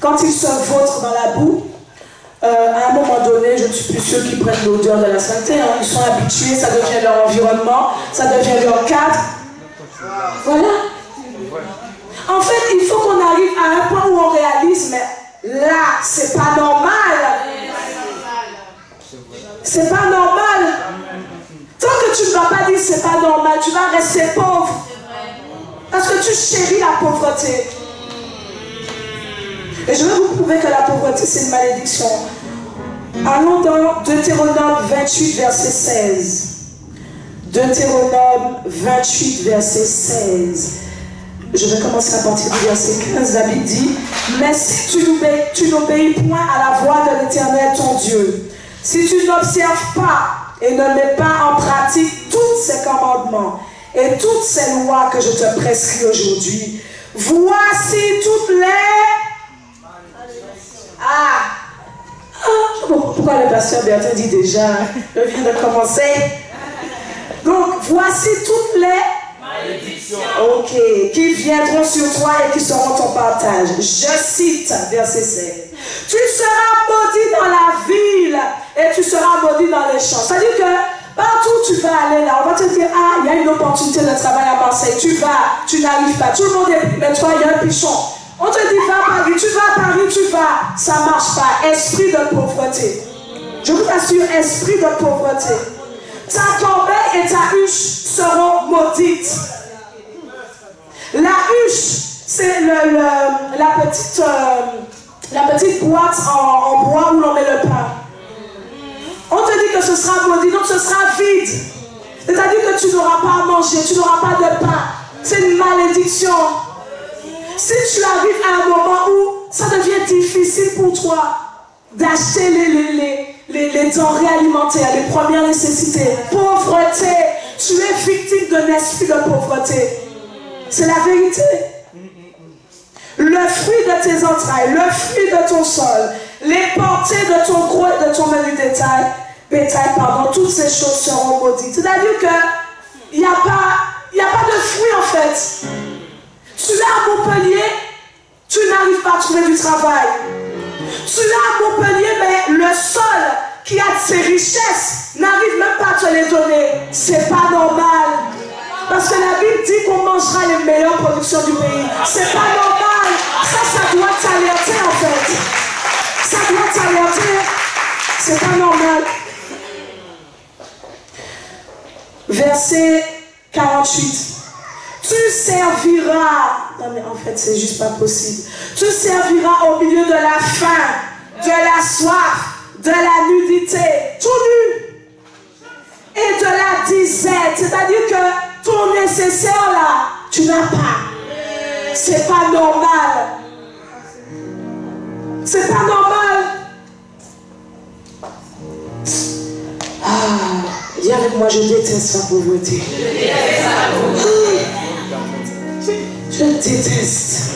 quand ils se vautrent dans la boue, à un moment donné, je ne suis plus sûre qu'ils prennent l'odeur de la saleté. Hein. Ils sont habitués, ça devient leur environnement, ça devient leur cadre. Voilà. En fait, il faut qu'on arrive à un point où on réalise, mais là, c'est pas normal. C'est pas normal. Tant que tu ne vas pas dire c'est pas normal, tu vas rester pauvre. Parce que tu chéris la pauvreté. Et je vais vous prouver que la pauvreté, c'est une malédiction. Allons dans Deutéronome 28, verset 16. Deutéronome 28, verset 16. Je vais commencer à partir du verset 15. La Bible dit, mais si tu n'obéis point à la voix de l'Éternel ton Dieu, si tu n'observes pas et ne mets pas en pratique tous ces commandements et toutes ces lois que je te prescris aujourd'hui, voici toutes les... Pourquoi le pasteur Bertin dit déjà, je viens de commencer. Donc, voici toutes les... malédictions. Ok, qui viendront sur toi et qui seront ton partage. Je cite, verset 16. Tu seras maudit dans la ville et tu seras maudit dans les champs. C'est-à-dire que partout où tu vas aller là, on va te dire, ah, il y a une opportunité de travail à Marseille. Tu vas, tu n'arrives pas. Tout le monde est, mais toi, il y a un pichon. On te dit, va à Paris, tu vas à Paris, tu vas. Ça ne marche pas. Esprit de pauvreté. Je vous assure, esprit de pauvreté. Ta corbeille et ta huche seront maudites. La huche, c'est la petite boîte en bois où l'on met le pain. On te dit que ce sera maudit, donc ce sera vide. C'est-à-dire que tu n'auras pas à manger, tu n'auras pas de pain. C'est une malédiction. Si tu arrives à un moment où ça devient difficile pour toi d'acheter les denrées alimentaires, les premières nécessités, pauvreté, tu es victime d'un esprit de pauvreté. C'est la vérité. Le fruit de tes entrailles, le fruit de ton sol, les portées de ton gros et de ton menu bétail, toutes ces choses seront maudites. C'est-à-dire qu'il n'y a pas de fruit en fait. Tu es à Montpellier, tu Tu n'arrives pas à trouver du travail. Tu es à Montpellier, mais le sol qui a ses richesses n'arrive même pas à te les donner. C'est pas normal. Parce que la Bible dit qu'on mangera les meilleures productions du pays. C'est pas normal. Ça doit t'alerter en fait. Ça doit t'alerter. C'est pas normal. Verset 48. Tu serviras. Non mais en fait c'est juste pas possible. Tu serviras au milieu de la faim, de la soif, de la nudité, tout nu. Et de la disette. C'est-à-dire que ton nécessaire là, tu n'as pas. C'est pas normal. C'est pas normal. Dis avec moi, je déteste la pauvreté. Je déteste.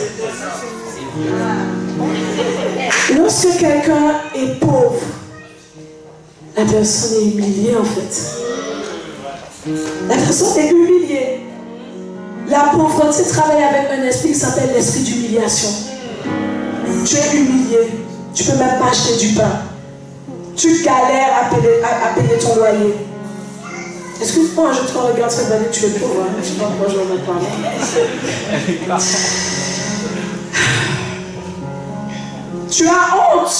Lorsque quelqu'un est pauvre, la personne est humiliée en fait. La personne est humiliée. La pauvreté travaille avec un esprit qui s'appelle l'esprit d'humiliation. Tu es humilié. Tu ne peux même pas acheter du pain. Tu galères à payer ton loyer. Excuse-moi, je te regarde cette année, tu es pauvre. Je ne sais pas pourquoi je n'en ai pas. Tu as honte.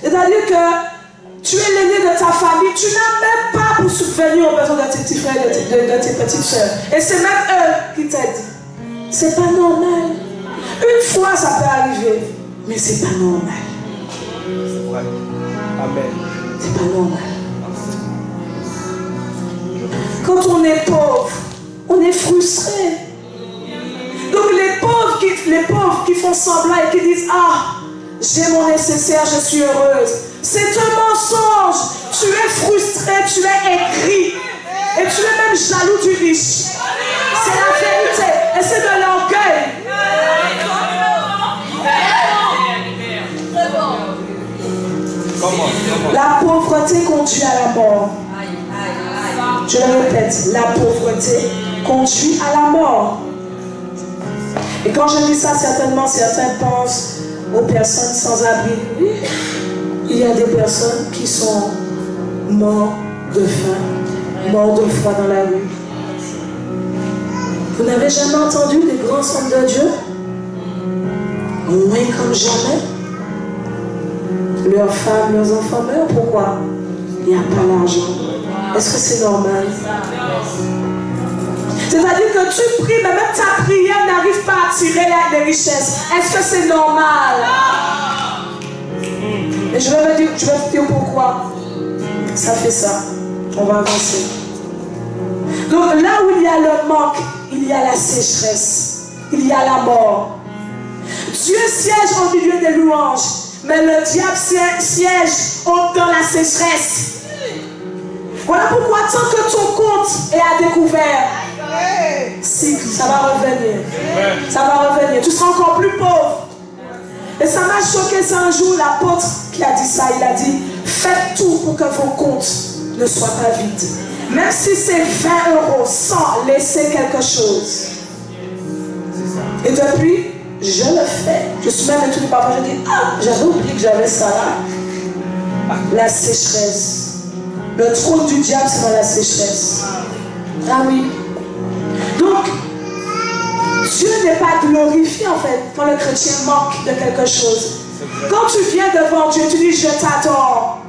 C'est-à-dire que tu es l'aîné de ta famille. Tu n'as même pas pour subvenir aux besoins de tes petits frères et de tes petites soeurs. Et c'est même eux qui t'aident. C'est pas normal. Une fois, ça peut arriver. Mais c'est pas normal. Amen. C'est pas normal. Quand on est pauvre, on est frustré. Donc les pauvres qui font semblant et qui disent « Ah, j'ai mon nécessaire, je suis heureuse ». C'est un mensonge. Tu es frustré, tu es aigri. Et tu es même jaloux du riche. C'est la vérité. Et c'est de l'orgueil. La pauvreté conduit à la mort. Je le répète, la pauvreté conduit à la mort. Et quand je dis ça, certainement, certains pensent aux personnes sans abri. Oui, il y a des personnes qui sont mortes de faim, mortes de froid dans la rue. Vous n'avez jamais entendu des grands hommes de Dieu? Moins comme jamais. Leurs femmes, leurs enfants meurent. Pourquoi? Il n'y a pas l'argent. Est-ce que c'est normal? C'est-à-dire que tu pries, mais même ta prière n'arrive pas à attirer les richesses. Est-ce que c'est normal? Et je vais te dire pourquoi. Ça fait ça. On va avancer. Donc là où il y a le manque, il y a la sécheresse. Il y a la mort. Dieu siège au milieu des louanges. Mais le diable siège dans la sécheresse. Voilà pourquoi tant que ton compte est à découvert, si, ça va revenir. Ça va revenir. Tu seras encore plus pauvre. Et ça m'a choqué, c'est un jour l'apôtre qui a dit ça. Il a dit, faites tout pour que vos comptes ne soient pas vides. Même si c'est 20 €, sans laisser quelque chose. Et depuis, je le fais. Je suis même étonnée parfois, je dis, ah, j'avais oublié que j'avais ça là. La sécheresse. Le trône du diable, c'est dans la sécheresse. Ah oui. Donc, Dieu n'est pas glorifié en fait quand le chrétien manque de quelque chose. Quand tu viens devant Dieu, tu dis, je t'adore.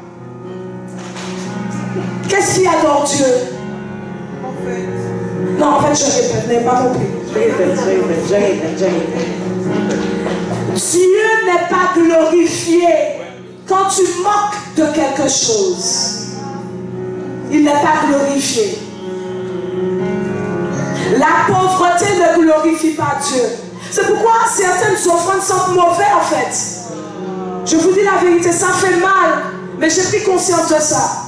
Qu'est-ce qui adore Dieu? Non, en fait, je répète, vous n'avez pas compris. Je répète. Dieu n'est pas glorifié quand tu manques de quelque chose. Il n'est pas glorifié. La pauvreté ne glorifie pas Dieu. C'est pourquoi certaines offrandes sont mauvaises en fait. Je vous dis la vérité, ça fait mal, mais j'ai pris conscience de ça.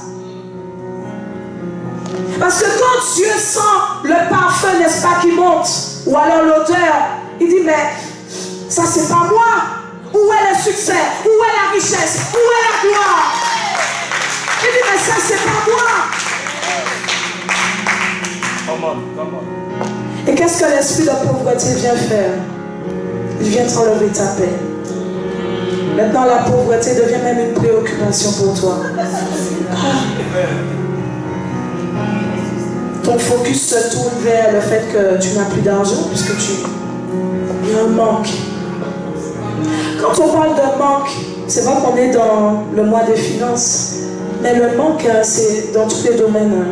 Parce que quand Dieu sent le parfum, n'est-ce pas, qui monte, ou alors l'odeur, il dit, mais ça c'est pas moi. Où est le succès? Où est la richesse? Où est la gloire? Il dit, mais ça c'est pas moi. Come on. Et qu'est-ce que l'esprit de pauvreté vient faire? il vient t'enlever ta paix. Maintenant, la pauvreté devient même une préoccupation pour toi. Ton focus se tourne vers le fait que tu n'as plus d'argent puisque il y a un manque. Quand on parle de manque, c'est vrai qu'on est dans le mois des finances, mais le manque, c'est dans tous les domaines.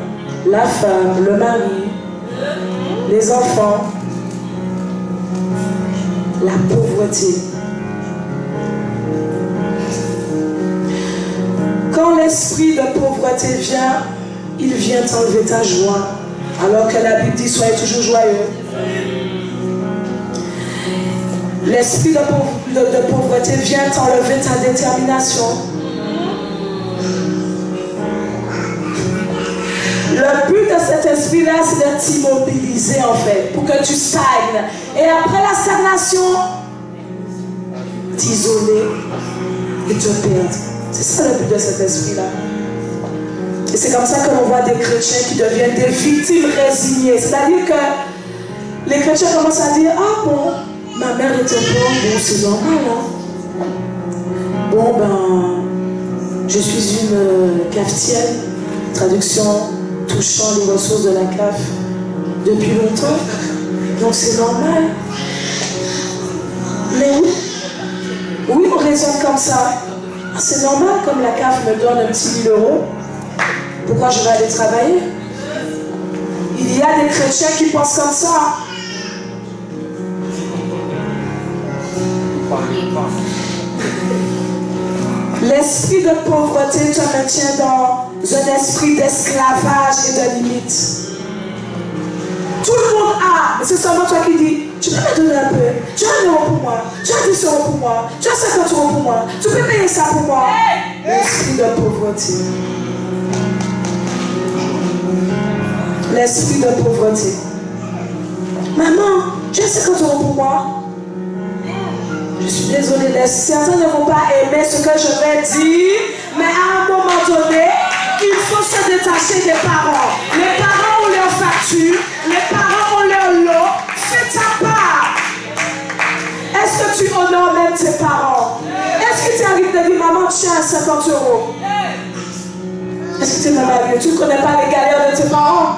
La femme, le mari, les enfants, la pauvreté. Quand l'esprit de pauvreté vient, il vient t'enlever ta joie, alors que la Bible dit soyez toujours joyeux. L'esprit de pauvreté vient t'enlever ta détermination. Le but de cet esprit-là, c'est de t'immobiliser en fait, pour que tu stagnes. Et après la stagnation, t'isoler et te perdre. C'est ça le but de cet esprit-là. Et c'est comme ça que l'on voit des chrétiens qui deviennent des victimes résignées. C'est-à-dire que les chrétiens commencent à dire, ah bon, ma mère était pauvre, bon c'est normal. Hein? Bon ben, je suis une cafetière, traduction touchant les ressources de la CAF depuis longtemps, donc c'est normal. Mais oui, on raisonne comme ça. C'est normal, comme la CAF me donne un petit 1000 €, pourquoi je vais aller travailler? Il y a des chrétiens qui pensent comme ça. L'esprit de pauvreté te maintient dans un esprit d'esclavage et de limite. Tout le monde a, mais c'est seulement toi qui dis, tu peux me donner un peu, tu as 1 € pour moi, tu as 10 € pour moi, tu as 50 € pour moi, tu peux payer ça pour moi. L'esprit de pauvreté. L'esprit de pauvreté. Maman, tu as 50 € pour moi. Je suis désolée, certains ne vont pas aimer ce que je vais dire, mais à un moment donné, il faut se détacher des parents. Les parents ont leurs factures, les parents ont leur lot. Fais ta part. Est-ce que tu honores même tes parents? Est-ce que tu arrives de dire, maman, tiens, 50 €? Est-ce que tu es malade? Tu ne connais pas les galères de tes parents?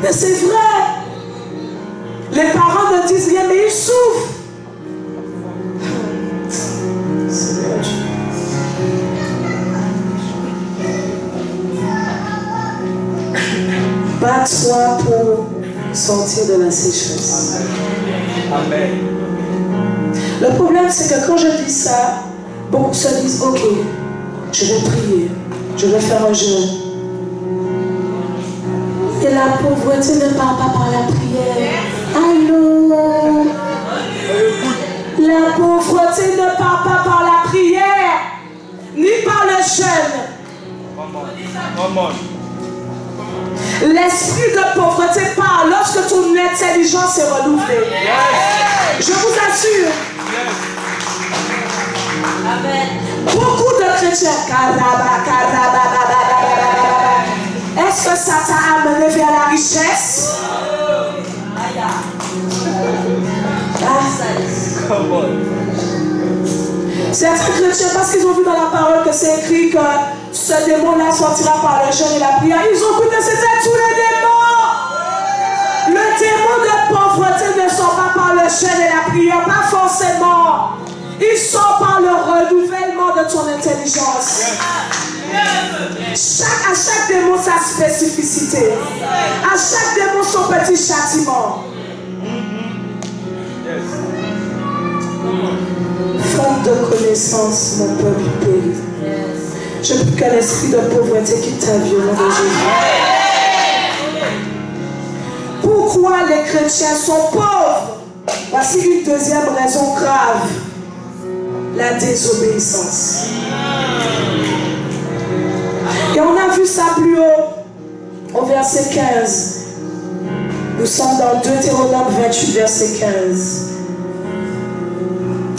Mais c'est vrai. Les parents ne disent rien, mais ils souffrent. Bats-toi pour sortir de la sécheresse. Amen. Le problème, c'est que quand je dis ça, beaucoup se disent, ok, je vais prier, je vais faire un jeûne. Et la pauvreté ne part pas par la prière. Allô? La pauvreté ne part pas par la prière, ni par le jeûne. L'esprit de pauvreté part lorsque ton intelligence est renouvelée. Je vous assure. Amen. Beaucoup de chrétiens, est-ce que ça t'a amené vers la richesse? Certains chrétiens, parce qu'ils ont vu dans la parole que c'est écrit que ce démon-là sortira par le jeûne et la prière, ils ont cru que c'était tous les démons. Le démon de pauvreté ne sort pas par le jeûne et la prière, pas forcément. Il sort par le renouvellement de ton intelligence. À chaque démon sa spécificité. À chaque démon son petit châtiment. Faute de connaissance, mon peuple périt. Je prie que l'esprit de pauvreté quitte ta vie au nom de Jésus. Pourquoi les chrétiens sont pauvres? Voici une deuxième raison grave. La désobéissance. Et on a vu ça plus haut, au verset 15. Nous sommes dans Deutéronome 28, verset 15.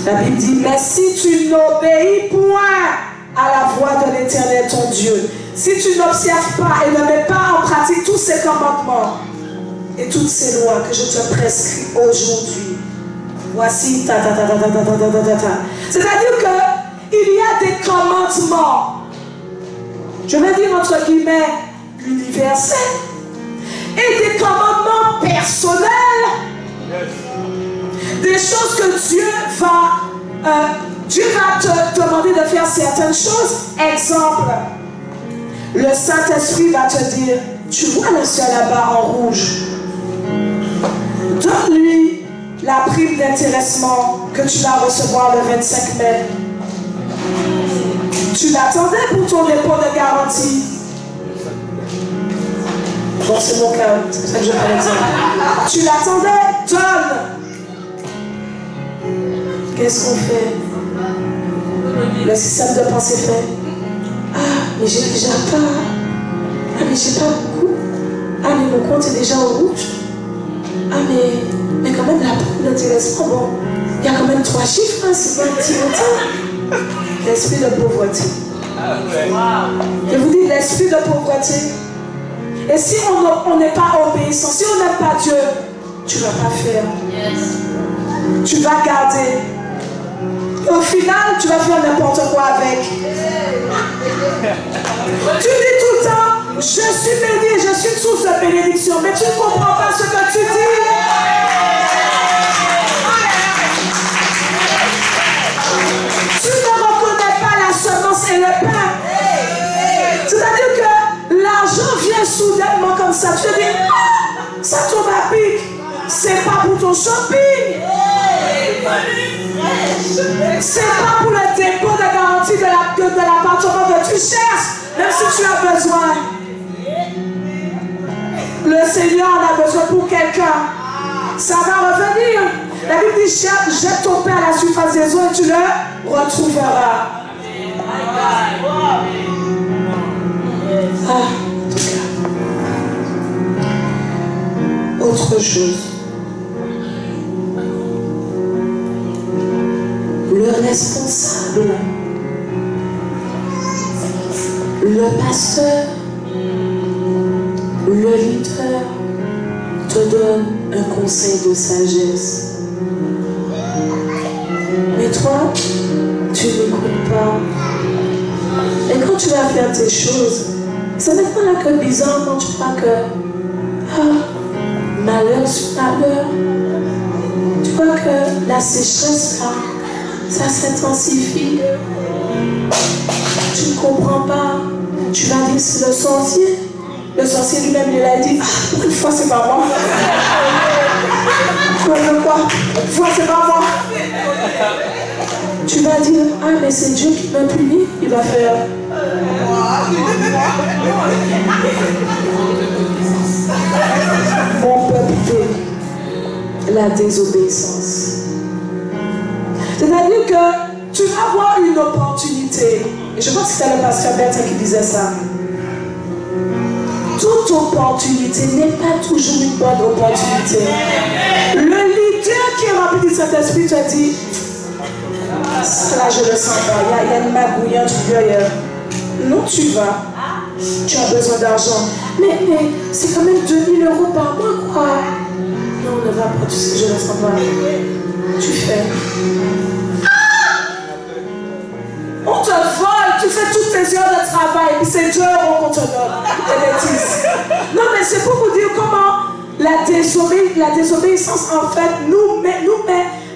La Bible dit, mais si tu n'obéis point à la voix de l'Éternel ton Dieu, si tu n'observes pas et ne mets pas en pratique tous ces commandements et toutes ces lois que je te prescris aujourd'hui, voici ta. C'est-à-dire qu'il y a des commandements, je vais dire entre guillemets universels, et des commandements personnels, des choses que Dieu va te demander de faire certaines choses. Exemple, le Saint-Esprit va te dire, tu vois le ciel là-bas en rouge, donne-lui la prime d'intéressement que tu vas recevoir le 25 mai. Tu l'attendais pour ton dépôt de garantie. Bon, c'est mon cas, c'est pour ça que je prends l'exemple. Tu l'attendais, donne. Qu'est-ce qu'on fait? Le système de pensée fait, ah, mais j'ai déjà pas. Ah, mais j'ai pas beaucoup. Ah, mais mon compte est déjà en rouge. Ah, mais quand même, la prime d'intéressement, bon, il y a quand même 3 chiffres, hein, c'est pas un petit montant. L'esprit de pauvreté. Je vous dis, l'esprit de pauvreté. Et si on n'est pas obéissant, si on n'aime pas Dieu, tu ne vas pas faire. Tu vas garder. Et au final, tu vas faire n'importe quoi avec. Tu dis tout le temps, je suis béni, je suis une source de bénédiction, mais tu ne comprends pas ce que tu dis. Tu ne reconnais pas la semence et le pain. C'est-à-dire que l'argent vient soudainement comme ça. Tu te dis, ah, ça tombe à pic. C'est pas pour ton shopping. C'est pas pour le dépôt de garantie de l'appartement que tu cherches, même si tu as besoin. Le Seigneur en a besoin pour quelqu'un. Ça va revenir. La Bible dit, jette ton pain à la surface des eaux et tu le retrouveras. Ah, en tout cas. Autre chose. Le responsable, le pasteur, le leader te donne un conseil de sagesse. Mais toi, tu n'écoutes pas. Et quand tu vas faire tes choses, ça n'est pas là que bizarre quand tu crois que malheur sur malheur. Tu vois que la sécheresse là, ça s'intensifie. Tu ne comprends pas. Tu vas dire c'est le sorcier. Le sorcier lui-même, il a dit, ah, une fois c'est pas moi. Une fois c'est pas moi. Tu vas dire, ah mais c'est Dieu qui m'a puni. Il va faire. Mon peuple fait la désobéissance. C'est-à-dire que tu vas avoir une opportunité. Et je crois que c'était le pasteur Bertrand qui disait ça. Toute opportunité n'est pas toujours une bonne opportunité. Le leader qui est rempli de cet esprit te dit, là je le sens pas, il y a une magouille, un truc derrière. Non, tu vas. Tu as besoin d'argent. Mais c'est quand même 2000 € par mois, quoi. Non, ne va pas, tu sais, je le sens pas. Tu fais. On te vole, tu fais toutes tes heures de travail, puis c'est 2 € qu'on te donne. Des bêtises. Non, mais c'est pour vous dire comment la désobéissance, en fait, nous met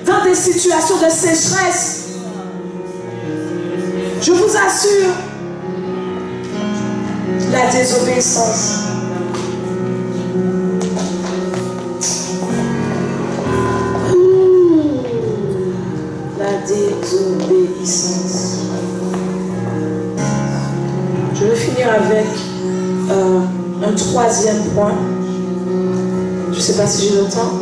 dans des situations de sécheresse. Je vous assure, la désobéissance. La désobéissance. Je vais finir avec un 3e point. Je ne sais pas si j'ai le temps.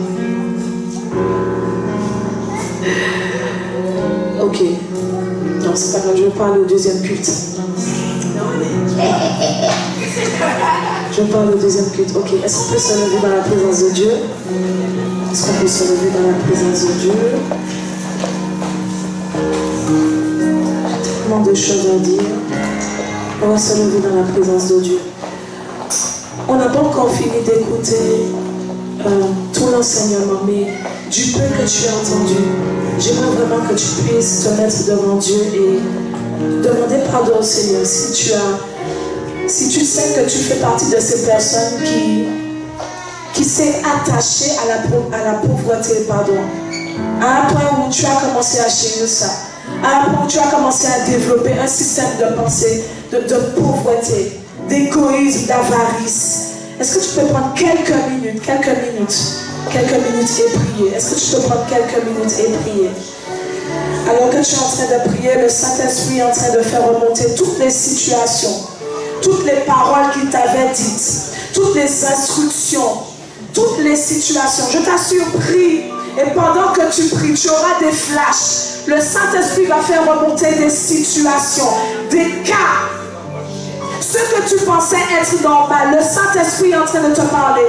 Ok. Non, c'est pas grave, je vais parler au 2e culte. Je parle au 2e culte. Ok. Est-ce qu'on peut se lever dans la présence de Dieu? Est-ce qu'on peut se lever dans la présence de Dieu? J'ai tellement de choses à dire. On va se lever dans la présence de Dieu. On n'a pas encore fini d'écouter tout l'enseignement, mais du peu que tu as entendu, j'aimerais vraiment que tu puisses te mettre devant Dieu et demander pardon au Seigneur si tu sais que tu fais partie de ces personnes qui s'est attachée à la pauvreté, pardon. À un point où tu as commencé à chérir ça. À un point où tu as commencé à développer un système de pensée, de pauvreté, d'égoïsme, d'avarice. Est-ce que tu peux prendre quelques minutes et prier? Est-ce que tu peux prendre quelques minutes et prier? Alors que tu es en train de prier, le Saint-Esprit est en train de faire remonter toutes les situations, toutes les paroles qu'il t'avait dites, toutes les instructions, toutes les situations. Je t'assure, prie. Et pendant que tu pries, tu auras des flashs. Le Saint-Esprit va faire remonter des situations, des cas. Ce que tu pensais être normal, le Saint-Esprit est en train de te parler.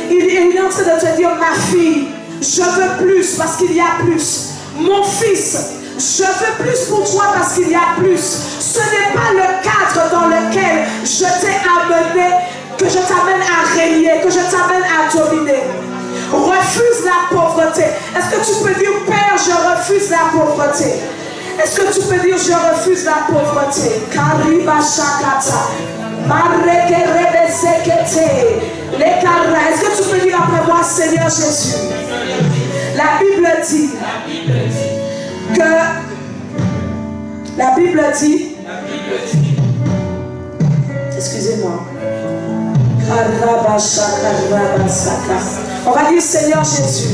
Il est en train de te dire, ma fille, je veux plus parce qu'il y a plus. Mon fils, je veux plus pour toi parce qu'il y a plus. Ce n'est pas le cadre dans lequel je t'ai amené, que je t'amène à régner, que je t'amène à dominer. Refuse la pauvreté. Est-ce que tu peux dire, Père, je refuse la pauvreté? Est-ce que tu peux dire, je refuse la pauvreté? Est-ce que tu peux dire après moi, Seigneur Jésus? La Bible dit que excusez-moi. On va dire, Seigneur Jésus,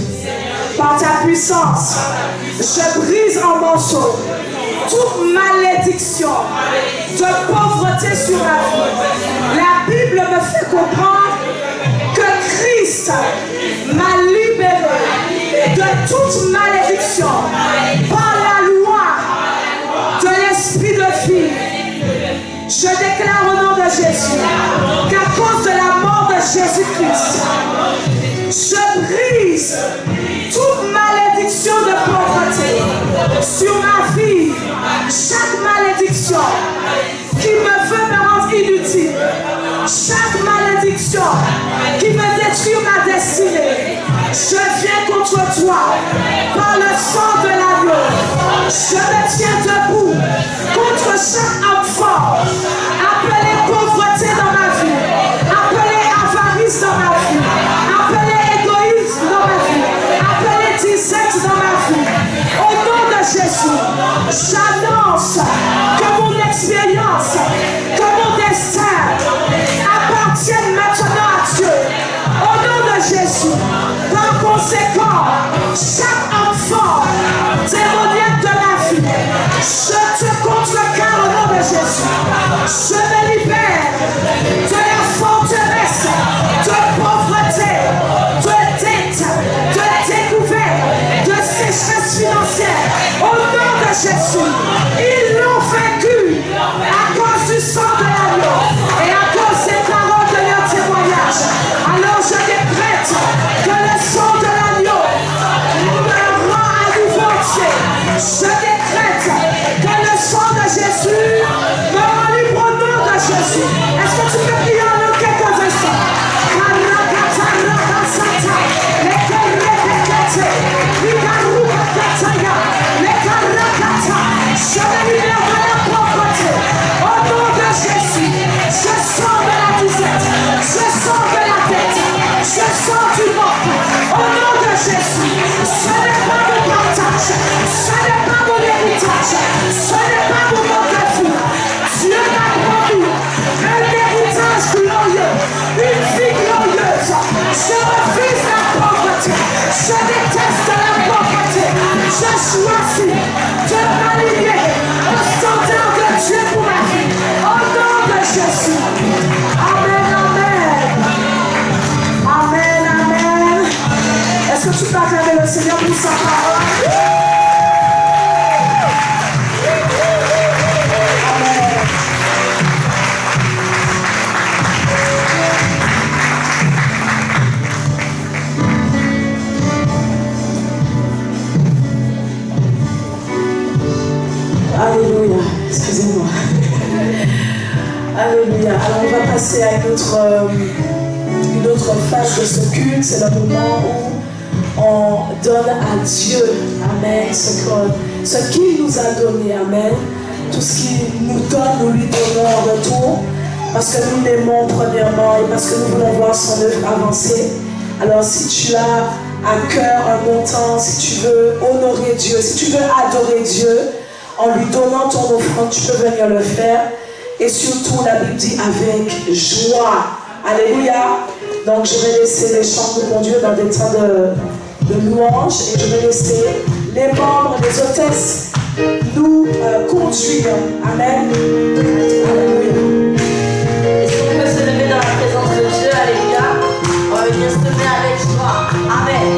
par ta puissance, je brise en morceaux toute malédiction de pauvreté sur ma vie. La Bible me fait comprendre que Christ m'a libéré de toute malédiction par la loi de l'esprit de vie. Je déclare au nom de Jésus qu'à cause de la mort de Jésus-Christ, je brise toute malédiction de pauvreté sur ma vie. Chaque malédiction qui me veut me rendre inutile, chaque malédiction qui me détruit ma destinée, je viens contre toi par le sang de l'agneau. Je me tiens debout contre chaque homme fort appelé pauvreté dans ma vie, appelé avarice dans ma vie, appelé égoïsme dans ma vie, appelé disette dans ma vie. Au nom de Jésus, j'annonce que mon expérience, que mon destin appartiennent maintenant à Dieu. Au nom de Jésus, par conséquent, chaque enfant démoniaque de ma vie, je te contrecarre au nom de Jésus. Je me libère de la forteresse de pauvreté, de dette, de découverte, de sécheresse financière. Au nom de Jésus, ils l'ont vaincu à cause du sang de l'agneau et à cause des paroles de leur témoignage. Alors je décrète que le sang de l'agneau me rend à nouveau entier. Je décrète que le sang de Jésus me rend libre au nom de Jésus. Est-ce que tu peux prier en quelques instants? Je me libère de la pauvreté. Au nom de Jésus, je sors de la disette, je sors de la dette, je sors du manque. Au nom de Jésus, ce n'est pas mon partage, ce n'est pas mon héritage, ce n'est pas mon mode de vie. Dieu m'a promis un héritage glorieux, une vie glorieuse. Je refuse la pauvreté, je déteste la pauvreté. Je choisis de m'aligner au standard de Dieu pour ma vie. Au nom de Jésus. Amen, amen. Amen, amen. Est-ce que tu peux acclamer le Seigneur pour sa parole? Amen. Alléluia, excusez-moi. Alléluia. Alors on va passer à une autre une autre phase de ce culte, c'est le moment où on donne à Dieu, amen, ce qu'il nous a donné, amen. Tout ce qu'il nous donne, nous lui donnons en retour, parce que nous l'aimons premièrement et parce que nous voulons voir son œuvre avancer. Alors si tu as un cœur, un montant, si tu veux honorer Dieu, si tu veux adorer Dieu, en lui donnant ton offrande, tu peux venir le faire. Et surtout, la Bible dit avec joie. Alléluia. Donc je vais laisser les chants nous conduire dans des temps de louange et je vais laisser les membres des hôtesses nous conduire. Amen. Alléluia. Est-ce qu'on peut se lever dans la présence de Dieu? Alléluia. On va venir se lever avec joie. Amen.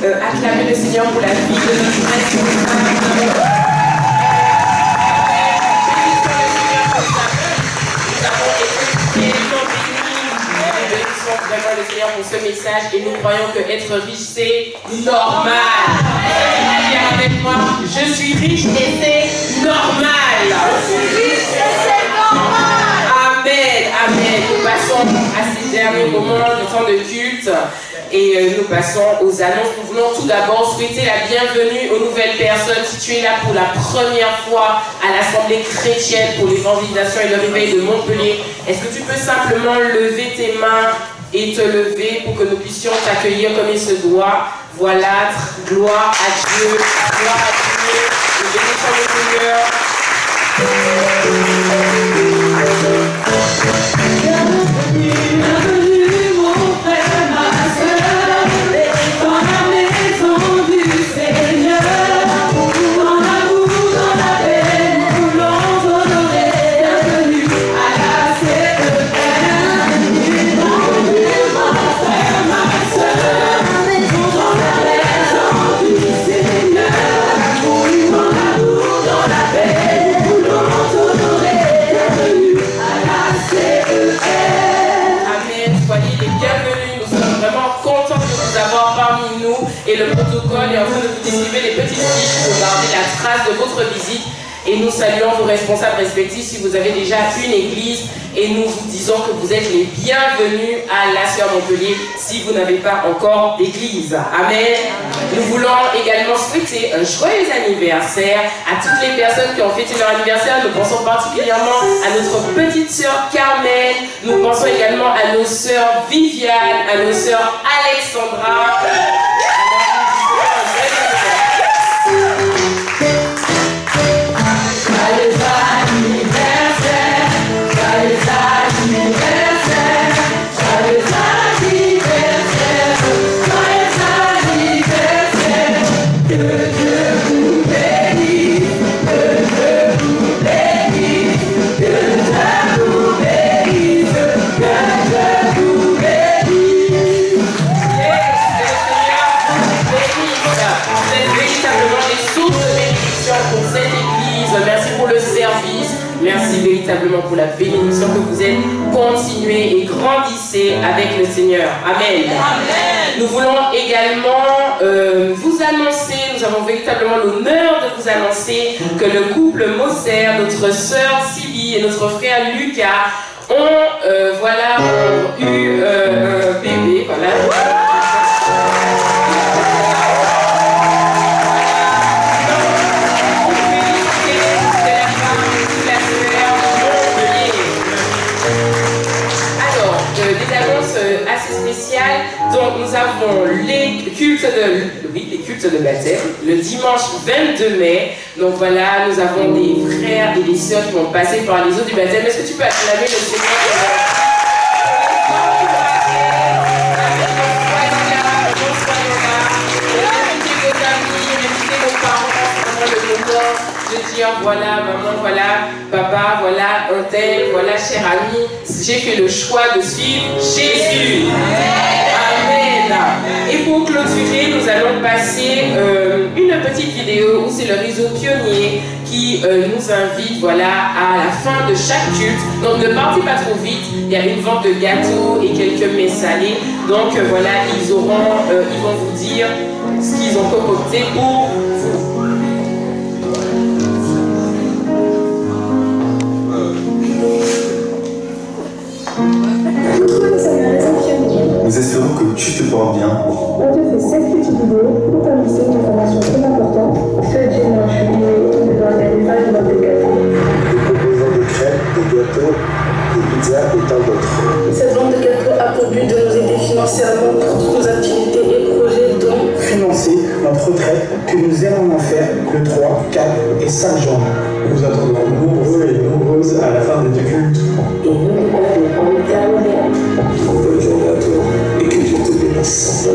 Acclamer le Seigneur pour la vie de notre maître. Vraiment le Seigneur pour ce message et nous croyons que être riche c'est normal. Viens avec moi, je suis riche et c'est normal. Je suis riche et c'est normal. Amen, amen. Nous passons à ces derniers moments du temps de culte et nous passons aux annonces. Nous voulons tout d'abord souhaiter la bienvenue aux nouvelles personnes. Si tu es là pour la première fois à l'Assemblée chrétienne pour l'évangélisation et le réveil de Montpellier, est-ce que tu peux simplement lever tes mains et te lever pour que nous puissions t'accueillir comme il se doit? Voilà, gloire à Dieu, gloire à Dieu, nous bénissons le Seigneur. Bienvenue mon frère, ma soeur, dans la maison du Seigneur, dans l'amour, dans la paix, nous voulons honorer. Bienvenue à la CER. Bienvenue mon frère, ma soeur, dans la maison du Seigneur, dans l'amour, dans la paix, nous voulons honorer. Bienvenue à la CER. Amen, soyez les bienvenus, nous sommes vraiment contents de vous avoir parmi nous et le protocole est en train de vous distribuer les petites fiches pour garder la trace de votre visite. Et nous saluons vos responsables respectifs si vous avez déjà une église. Et nous vous disons que vous êtes les bienvenus à la Sœur Montpellier si vous n'avez pas encore d'église. Amen. Nous voulons également souhaiter un joyeux anniversaire à toutes les personnes qui ont fêté leur anniversaire. Nous pensons particulièrement à notre petite sœur Carmen. Nous pensons également à nos sœurs Viviane, à nos sœurs Alexandra. Merci véritablement pour la bénédiction que vous êtes. Continuez et grandissez avec le Seigneur. Amen. Amen. Nous voulons également vous annoncer, nous avons véritablement l'honneur de vous annoncer que le couple Moser, notre sœur Sylvie et notre frère Lucas ont eu un bébé. Voilà. Donc nous avons les cultes de baptême le dimanche 22 mai. Donc voilà, nous avons des frères et des sœurs qui vont passer par les eaux du baptême. Est-ce que tu peux acclamer le Seigneur? De dire voilà maman, voilà papa, voilà un tel, voilà cher ami, j'ai fait le choix de suivre Jésus. Amen. Et pour clôturer, nous allons passer une petite vidéo où c'est le réseau Pionnier qui nous invite voilà, à la fin de chaque culte. Donc ne partez pas trop vite, il y a une vente de gâteaux et quelques mets salés. Donc voilà, ils vont vous dire ce qu'ils ont concocté pour vous. Nous espérons que tu te portes bien. On te fait cette petite vidéo pour t'annoncer une information très importante. Ce dimanche 8 mai, nous organisons une vente de gâteaux. Nous proposons des crêpes, des gâteaux, des pizzas et tant d'autres. Cette vente de gâteaux a pour but de nous aider financièrement pour toutes nos activités et projets dont Financer notre retraite que nous aimons en faire le 3, 4 et 5 janvier. Nous attendons nombreux et nombreuses à la fin de ce culte. et nous on est terminés. Bonne journée à toi et que Dieu te bénisse.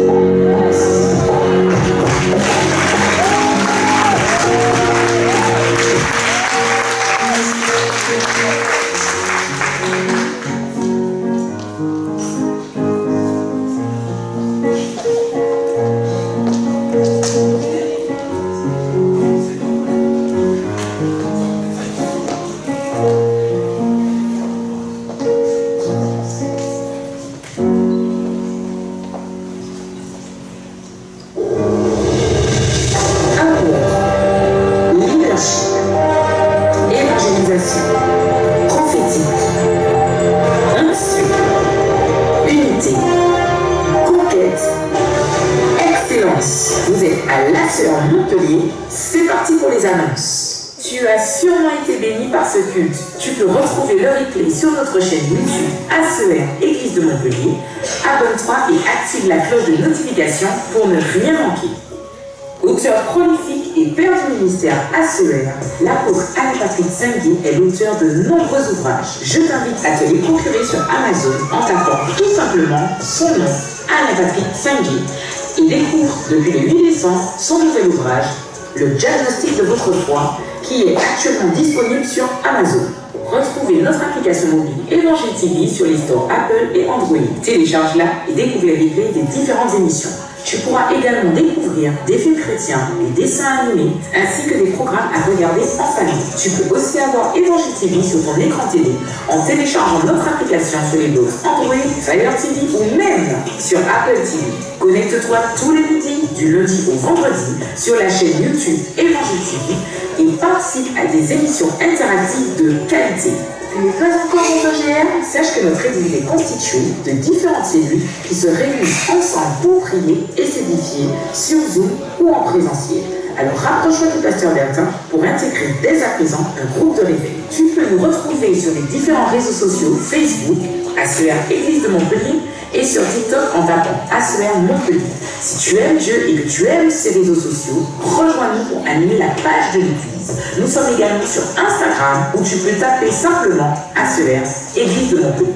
Vous êtes à la Sœur Montpellier, c'est parti pour les annonces. Tu as sûrement été béni par ce culte. Tu peux retrouver le replay sur notre chaîne YouTube ACER Église de Montpellier. Abonne-toi et active la cloche de notification pour ne rien manquer. Auteur prolifique et père du ministère ACER, l'apôtre Anne-Patrick Sengui est l'auteur de nombreux ouvrages. Je t'invite à te les procurer sur Amazon en tapant tout simplement son nom, Anne-Patrick Sengui, et découvre depuis le 8 décembre son nouvel ouvrage, Le diagnostic de votre foi, qui est actuellement disponible sur Amazon. Retrouvez notre application mobile Évangile TV sur les stores Apple et Android. Télécharge-la et découvre les replays des différentes émissions. Tu pourras également découvrir des films chrétiens, des dessins animés, ainsi que des programmes à regarder en famille. Tu peux aussi avoir Évangile TV sur ton écran télé en téléchargeant notre application sur les blocs Android, Fire TV ou même sur Apple TV. Connecte-toi tous les midis, du lundi au vendredi, sur la chaîne YouTube Évangile TV et participe à des émissions interactives de qualité. Tu n'es pas encore membre GR? Sache que notre Église est constituée de différentes cellules qui se réunissent ensemble pour prier et s'édifier sur Zoom ou en présentiel. Alors rapproche-toi du pasteur Bertin pour intégrer dès à présent un groupe de réveil. Tu peux nous retrouver sur les différents réseaux sociaux Facebook, ACER Église de Montpellier et sur TikTok en tapant ACER Montpellier. Si tu aimes Dieu et que tu aimes ces réseaux sociaux, rejoins-nous pour animer la page de l'Église. Nous sommes également sur Instagram où tu peux taper simplement ACER Église de Montpellier.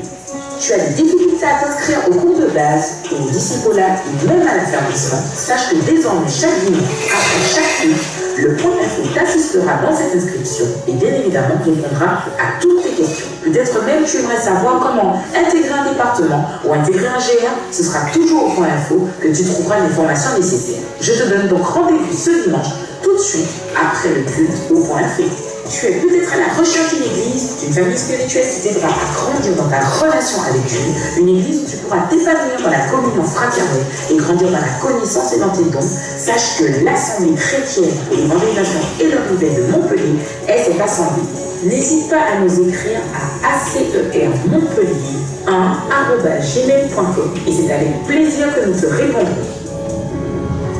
Tu as des difficultés à t'inscrire au cours de base, au discipolat ou même à l'affermissement, sache que désormais chaque dimanche, après chaque culte, le point info t'assistera dans cette inscription et bien évidemment répondra à toutes tes questions. Peut-être même tu aimerais savoir comment intégrer un département ou intégrer un GR, ce sera toujours au point info que tu trouveras l'information nécessaire. Je te donne donc rendez-vous ce dimanche, tout de suite après le culte au point info. Tu es peut-être à la recherche d'une église, d'une famille spirituelle qui t'aidera à grandir dans ta relation avec Dieu, une église où tu pourras t'épanouir dans la communion fraternelle et grandir dans la connaissance et dans tes dons. Sache que l'Assemblée chrétienne pour l'évangélisation et le réveil de Montpellier est cette assemblée. N'hésite pas à nous écrire à acermontpellier1@gmail.com et c'est avec plaisir que nous te répondrons.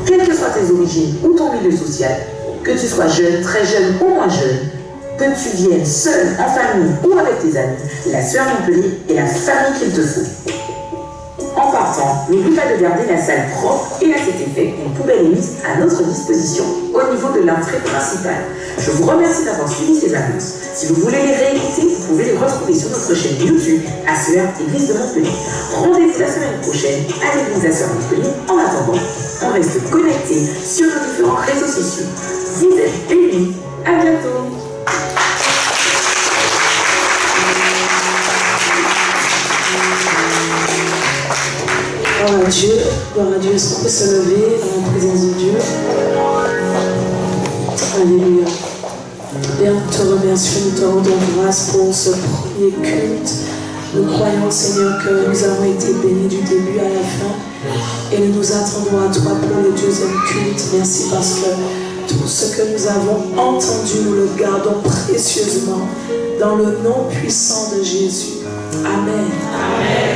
Quelles que soient tes origines ou ton milieu social, que tu sois jeune, très jeune ou moins jeune, que tu viennes seul, en famille ou avec tes amis, la sœur Montpellier est la famille qu'il te faut. En partant, n'oublie pas de garder la salle propre et à cet effet, une poubelle est mise à notre disposition au niveau de l'entrée principale. Je vous remercie d'avoir suivi ces annonces. Si vous voulez les réécouter, vous pouvez les retrouver sur notre chaîne YouTube ACER Église de Montpellier. Rendez-vous la semaine prochaine à l'église ACER Montpellier. En attendant, on reste connecté sur nos différents réseaux sociaux. Vous êtes bénis. À bientôt. Gloire à Dieu, est-ce qu'on peut se lever dans la présence de Dieu? Alléluia. Père, nous te remercions, nous te rendons grâce pour ce premier culte. Nous croyons, Seigneur, que nous avons été bénis du début à la fin et nous nous attendons à toi pour le deuxième culte. Merci parce que tout ce que nous avons entendu, nous le gardons précieusement dans le nom puissant de Jésus. Amen. Amen.